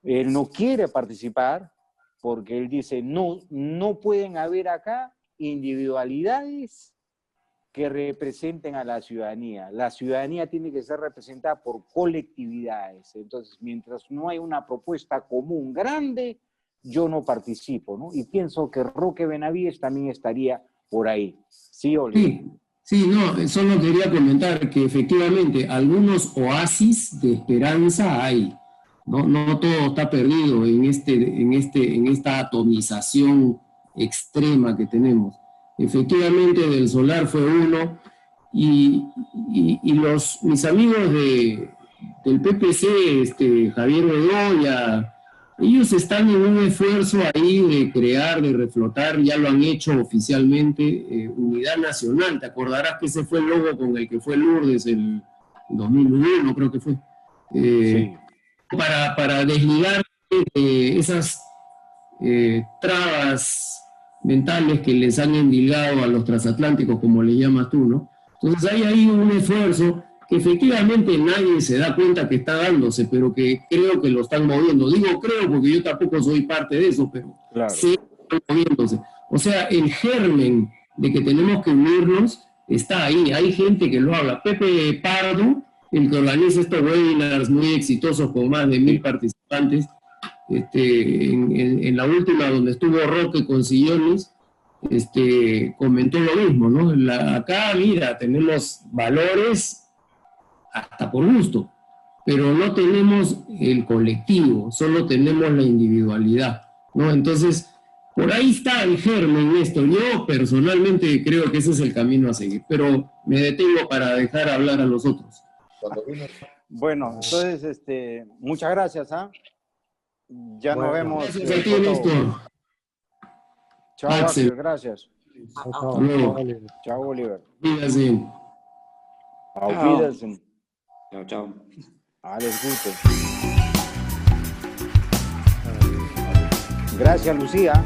él no quiere participar porque él dice, no pueden haber acá individualidades que representen a la ciudadanía. La ciudadanía tiene que ser representada por colectividades. Entonces, mientras no hay una propuesta común grande, yo no participo, ¿no? Y pienso que Roque Benavides también estaría por ahí. ¿Sí, Oliver? Sí, no, solo quería comentar que efectivamente algunos oasis de esperanza hay. No todo está perdido en esta atomización extrema que tenemos. Efectivamente, Del Solar fue uno, y mis amigos del PPC, Javier Bedoya, ellos están en un esfuerzo ahí de crear, de reflotar, ya lo han hecho oficialmente, Unidad Nacional. Te acordarás que ese fue el logo con el que fue Lourdes el 2001, creo que fue. Sí. Para desligar esas trabas mentales que les han endilgado a los transatlánticos, como le llamas tú, ¿no? Entonces hay ahí un esfuerzo que efectivamente nadie se da cuenta que está dándose, pero que creo que lo están moviendo. Digo creo porque yo tampoco soy parte de eso, pero claro, sí están moviéndose. O sea, el germen de que tenemos que unirnos está ahí. Hay gente que lo habla. Pepe Pardo, el que organiza estos webinars muy exitosos con más de 1000 participantes, en la última donde estuvo Roque con Sillones, comentó lo mismo, ¿no? Acá, mira, tenemos valores hasta por gusto, pero no tenemos el colectivo, solo tenemos la individualidad, ¿no? Entonces, por ahí está el germen esto. Yo personalmente creo que ese es el camino a seguir, pero me detengo para dejar hablar a los otros. Bueno, entonces, muchas gracias, ¿ah? Ya nos vemos. Gracias a ti, Néstor. Chao, Axel. Axel, gracias. Hasta luego. Chao, Oliver. Cuídense. Auf Wiedersehen. Chao, chao. Alles Gute. Gracias, Lucía.